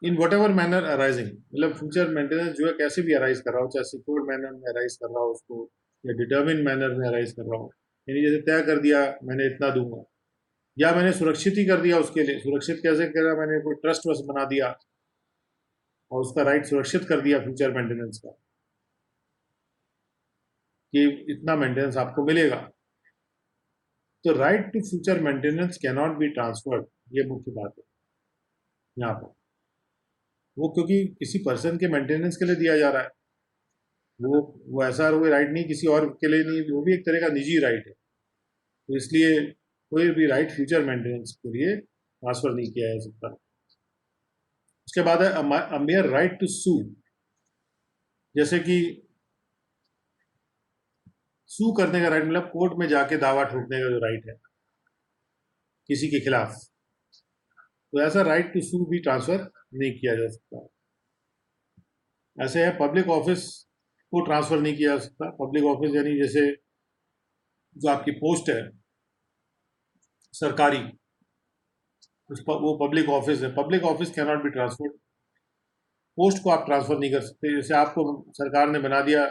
in what ever manner arising, मतलब फ्यूचर मेंटेनेंस जो है कैसे भी अराइज कर रहा हो, चाहे सिक्योर्ड मैनर में अराइज कर रहा हो उसको या डिटर्मिन मैनर में अराइज कर रहा हो, यानी जैसे तय कर दिया मैंने इतना दूंगा, या मैंने सुरक्षित ही कर दिया उसके लिए, सुरक्षित कैसे करा, मैंने कोई ट्रस्ट वस्ट बना दिया और उसका राइट सुरक्षित कर दिया फ्यूचर मेंटेनेंस का कि इतना मेंटेनेंस आपको मिलेगा। तो right to future maintenance can not be transferred, ये मुख्य बात है यहाँ पर। वो क्योंकि किसी पर्सन के मेंटेनेंस के लिए दिया जा रहा है, वो ऐसा कोई राइट नहीं किसी और के लिए नहीं, वो भी एक तरह का निजी राइट है, तो इसलिए कोई भी राइट फ्यूचर मेंटेनेंस के लिए ट्रांसफर नहीं किया जा सकता। उसके बाद है मेयर राइट टू सू, जैसे कि सू करने का राइट, मतलब कोर्ट में जाके दावा ठोकने का जो राइट है किसी के खिलाफ, तो ऐसा राइट टू सू भी ट्रांसफर नहीं किया जा सकता। ऐसे है पब्लिक ऑफिस को ट्रांसफर नहीं किया जा सकता। पब्लिक ऑफिस यानी जैसे जो आपकी पोस्ट है सरकारी, वो पब्लिक ऑफिस है, public office can not be transferred. Post को आप ट्रांसफर नहीं कर सकते, जैसे आपको सरकार ने बना दिया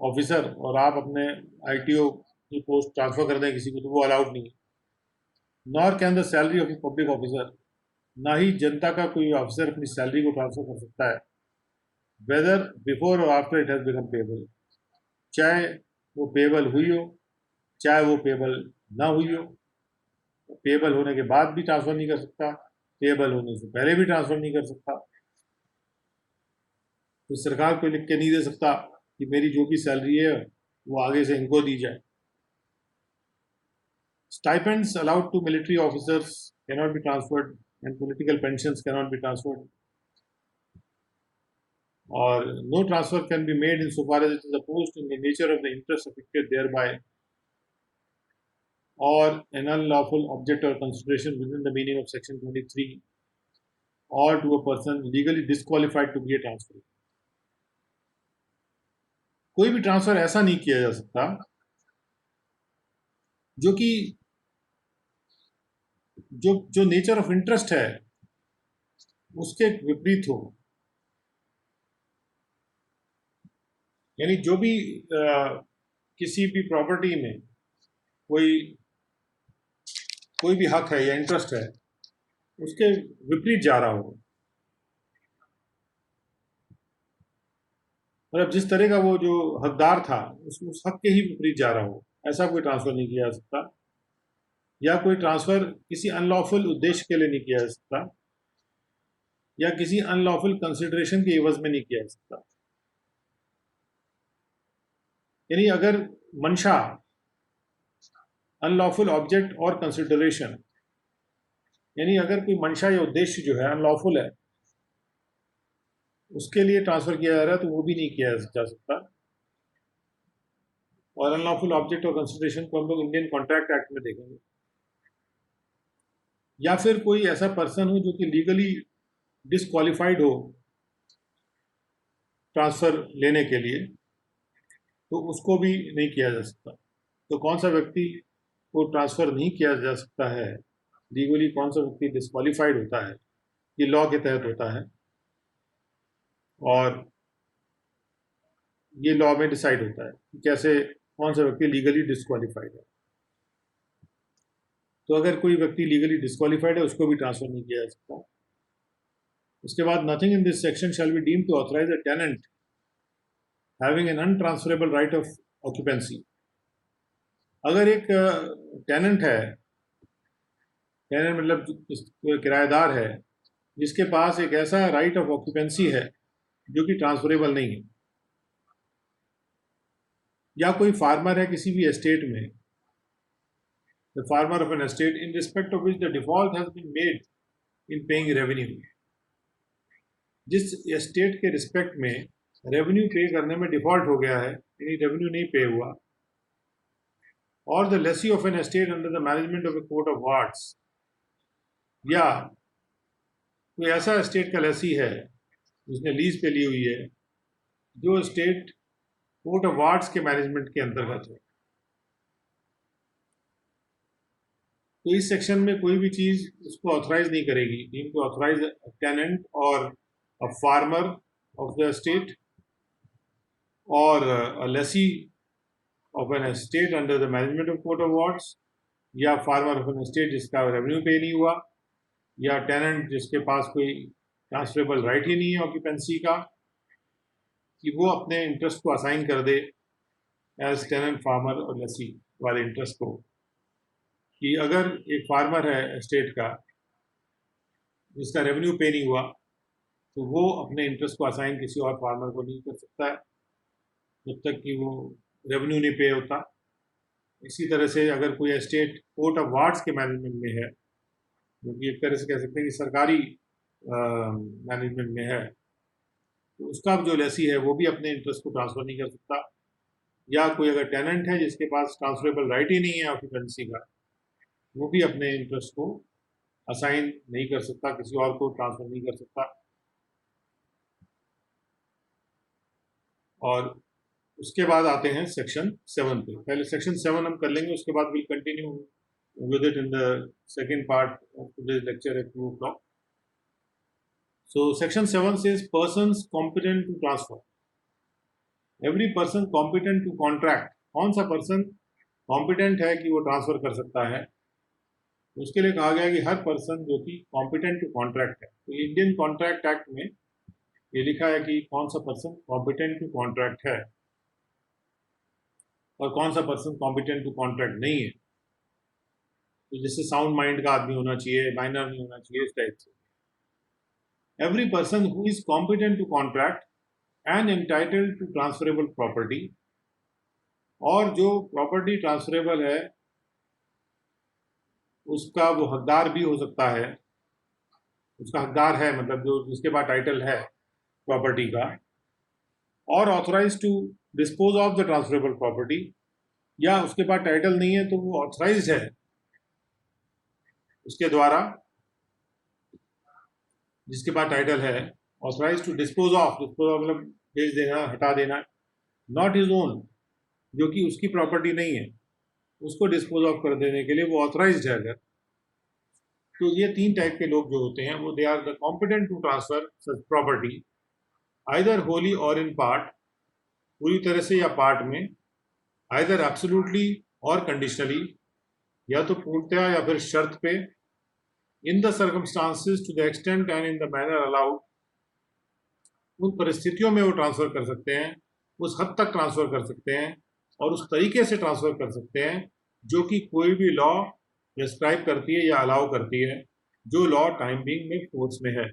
ऑफिसर और आप अपने आईटीओ की पोस्ट ट्रांसफर कर दें किसी को, तो वो अलाउड नहीं है। Nor can the salary of a public officer, ना ही जनता का कोई ऑफिसर अपनी सैलरी को ट्रांसफर कर सकता है, वेदर बिफोर और after it has become payable, चाहे वो पेबल हुई हो चाहे वो पेबल ना हुई हो। पेबल होने के बाद भी ट्रांसफर नहीं कर सकता, पेबल होने से पहले भी ट्रांसफर नहीं कर सकता। तो सरकार को लिख के नहीं दे सकता कि मेरी जो भी सैलरी है वो आगे से इनको दी जाए। Stipends allowed to military officers cannot be transferred and political pensions cannot be transferred. Or no transfer can be made insofar as it is opposed in the nature of the interest affected thereby, or an unlawful object or consideration within the meaning of section 23, or to a person legally disqualified to be a transfer. कोई भी transfer ऐसा नहीं किया जा सकता जो कि जो नेचर ऑफ इंटरेस्ट है उसके विपरीत हो, यानी जो भी किसी भी प्रॉपर्टी में कोई भी हक है या इंटरेस्ट है उसके विपरीत जा रहा हो, मतलब जिस तरह का वो जो हकदार था उस हक के ही विपरीत जा रहा हो, ऐसा कोई ट्रांसफर नहीं किया जा सकता। या कोई ट्रांसफर किसी अनलॉफुल उद्देश्य के लिए नहीं किया जा सकता, या किसी अनलॉफुल कंसिडरेशन के एवज में नहीं किया जा सकता। यानी अगर मंशा अनलॉफुल ऑब्जेक्ट और कंसिडरेशन, यानी अगर कोई मंशा या उद्देश्य जो है अनलॉफुल है उसके लिए ट्रांसफर किया जा रहा है तो वो भी नहीं किया जा सकता। और अनलॉफुल ऑब्जेक्ट और कंसिडरेशन को हम लोग इंडियन कॉन्ट्रैक्ट एक्ट में देखेंगे। या फिर कोई ऐसा पर्सन हो जो कि लीगली डिसक्वालिफाइड हो ट्रांसफर लेने के लिए, तो उसको भी नहीं किया जा सकता। तो कौन सा व्यक्ति को ट्रांसफर नहीं किया जा सकता है लीगली, कौन सा व्यक्ति डिसक्वालिफाइड होता है, ये लॉ के तहत होता है और ये लॉ में डिसाइड होता है कि कैसे कौन सा व्यक्ति लीगली डिसक्वालिफाइड है। तो अगर कोई व्यक्ति लीगली डिसक्वालिफाइड है उसको भी ट्रांसफर नहीं किया जा सकता। उसके बाद nothing in this section shall be deemed to authorise a tenant having an untransferable right of occupancy. अगर एक टेनेंट है, टेनेंट मतलब किराएदार है जिसके पास एक ऐसा राइट ऑफ ऑक्यूपेंसी है जो कि ट्रांसफरेबल नहीं है, या कोई फार्मर है किसी भी एस्टेट में, the farmer of an estate in respect of which the default has been made in paying revenue, जिस एस्टेट के रिस्पेक्ट में रेवेन्यू पे करने में डिफॉल्ट हो गया है, यानी रेवेन्यू नहीं पे हुआ, और the lessee of an estate under the management of a court of wards, या कोई ऐसा एस्टेट का लेसी है जिसने लीज पे ली हुई है जो एस्टेट कोर्ट ऑफ वार्ड्स के मैनेजमेंट के अंतर्गत है। तो इस सेक्शन में कोई भी चीज उसको ऑथराइज नहीं करेगी, इनको ऑथराइज टेनेंट और a farmer of the estate और a lessee of an estate under the management of court of wards, या फार्मर ऑफ एन एस्टेट जिसका रेवेन्यू पे नहीं हुआ, या टेनेंट जिसके पास कोई ट्रांसफरेबल राइट ही नहीं है ऑक्यूपेंसी का, कि वो अपने इंटरेस्ट को असाइन कर दे एज टेनेंट, फार्मर और लेसी वाले इंटरेस्ट को। कि अगर एक फार्मर है एस्टेट का जिसका रेवेन्यू पे नहीं हुआ, तो वो अपने इंटरेस्ट को असाइन किसी और फार्मर को नहीं कर सकता है जब तक कि वो रेवेन्यू नहीं पे होता। इसी तरह से अगर कोई एस्टेट कोर्ट ऑफ वार्ड्स के मैनेजमेंट में है, जो कि एक तरह से कह सकते हैं कि सरकारी मैनेजमेंट में है, तो उसका जो लेसी है वो भी अपने इंटरेस्ट को ट्रांसफ़र नहीं कर सकता। या कोई अगर टेनेंट है जिसके पास ट्रांसफरेबल राइट ही नहीं है ऑक्यूपेंसी का, वो भी अपने इंटरेस्ट को असाइन नहीं कर सकता, किसी और को ट्रांसफर नहीं कर सकता। और उसके बाद आते हैं सेक्शन 7 पे। पहले सेक्शन 7 हम कर लेंगे, उसके बाद will continue with it in the second part of today's lecture at 2 o'clock. So section 7 says persons competent to transfer. Every person competent to contract. कौन सा पर्सन कॉम्पिटेंट है कि वो ट्रांसफर कर सकता है? उसके लिए कहा गया कि हर पर्सन जो कि कॉम्पिटेंट टू कॉन्ट्रैक्ट है। तो इंडियन कॉन्ट्रैक्ट एक्ट में ये लिखा है कि कौन सा पर्सन कॉम्पिटेंट टू कॉन्ट्रैक्ट है और कौन सा पर्सन कॉम्पिटेंट टू कॉन्ट्रैक्ट नहीं है। तो जैसे साउंड माइंड का आदमी होना चाहिए, माइनर नहीं होना चाहिए, इस टाइप से। Every person who is competent to contract and entitled to transferable property, और जो प्रॉपर्टी ट्रांसफरेबल है उसका वो हकदार भी हो सकता है, उसका हकदार है मतलब जो जिसके पास टाइटल है प्रॉपर्टी का, और authorise to dispose of the transferable property, या उसके पास टाइटल नहीं है तो वो ऑथराइज है उसके द्वारा, जिसके पास टाइटल है, ऑथराइज टू डिस्पोज ऑफ मतलब बेच देना, हटा देना, नॉट हिज ओन, जो कि उसकी प्रॉपर्टी नहीं है, उसको डिस्पोज ऑफ कर देने के लिए वो ऑथराइज्ड है अगर। तो ये 3 टाइप के लोग जो होते हैं वो they are the competent to transfer such property either wholly or in part, पूरी तरह से या पार्ट में, आइदर एब्सोल्युटली और कंडीशनली, या तो पूर्णतया या फिर शर्त पे, in the circumstances to the extent and in the manner allowed, उन परिस्थितियों में वो ट्रांसफर कर सकते हैं, उस हद तक ट्रांसफर कर सकते हैं और उस तरीके से ट्रांसफर कर सकते हैं जो कि कोई भी लॉ प्रिस्क्राइब करती है या अलाउ करती है, जो लॉ टाइम बीइंग में फोर्स में है।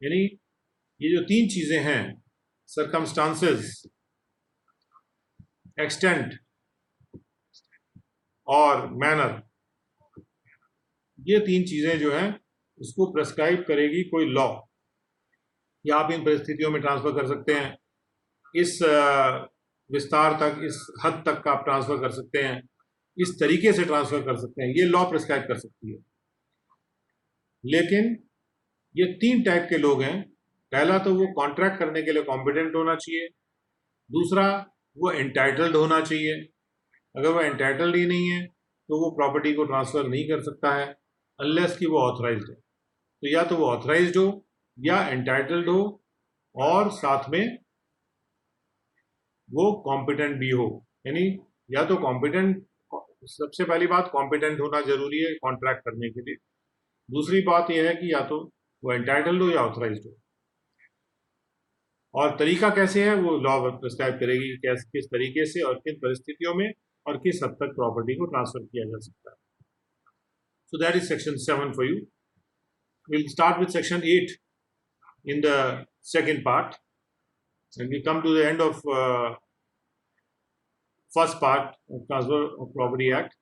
यानी ये जो 3 चीजें हैं, सर्कमस्टांसेस, एक्सटेंट और मैनर, ये 3 चीजें जो हैं उसको प्रिस्क्राइब करेगी कोई लॉ, या आप इन परिस्थितियों में ट्रांसफर कर सकते हैं, इस विस्तार तक, इस हद तक का आप ट्रांसफर कर सकते हैं, इस तरीके से ट्रांसफर कर सकते हैं, ये लॉ प्रिस्क्राइब कर सकती है। लेकिन ये 3 टाइप के लोग हैं। पहला तो वो कॉन्ट्रैक्ट करने के लिए कॉम्पिटेंट होना चाहिए, दूसरा वो एंटाइटल्ड होना चाहिए, अगर वो एंटाइटल्ड ही नहीं है तो वो प्रॉपर्टी को ट्रांसफर नहीं कर सकता है अनलेस कि वो ऑथराइज्ड है। तो या तो वो ऑथराइज्ड हो या एंटाइटल्ड हो और साथ में वो कॉम्पिटेंट भी हो। यानी या तो कॉम्पिटेंट, सबसे पहली बात कॉम्पिटेंट होना जरूरी है कॉन्ट्रैक्ट करने के लिए, दूसरी बात यह है कि या तो वो एंटाइटल्ड हो या ऑथराइज्ड हो, और तरीका कैसे है वो लॉ प्रिस्क्राइब करेगी किस तरीके से और किन परिस्थितियों में और किस हद तक प्रॉपर्टी को ट्रांसफर किया जा सकता है। So that is section 7 for you. Will start with section 8 in the second part, and we come to the end of first part of Transfer of Property Act.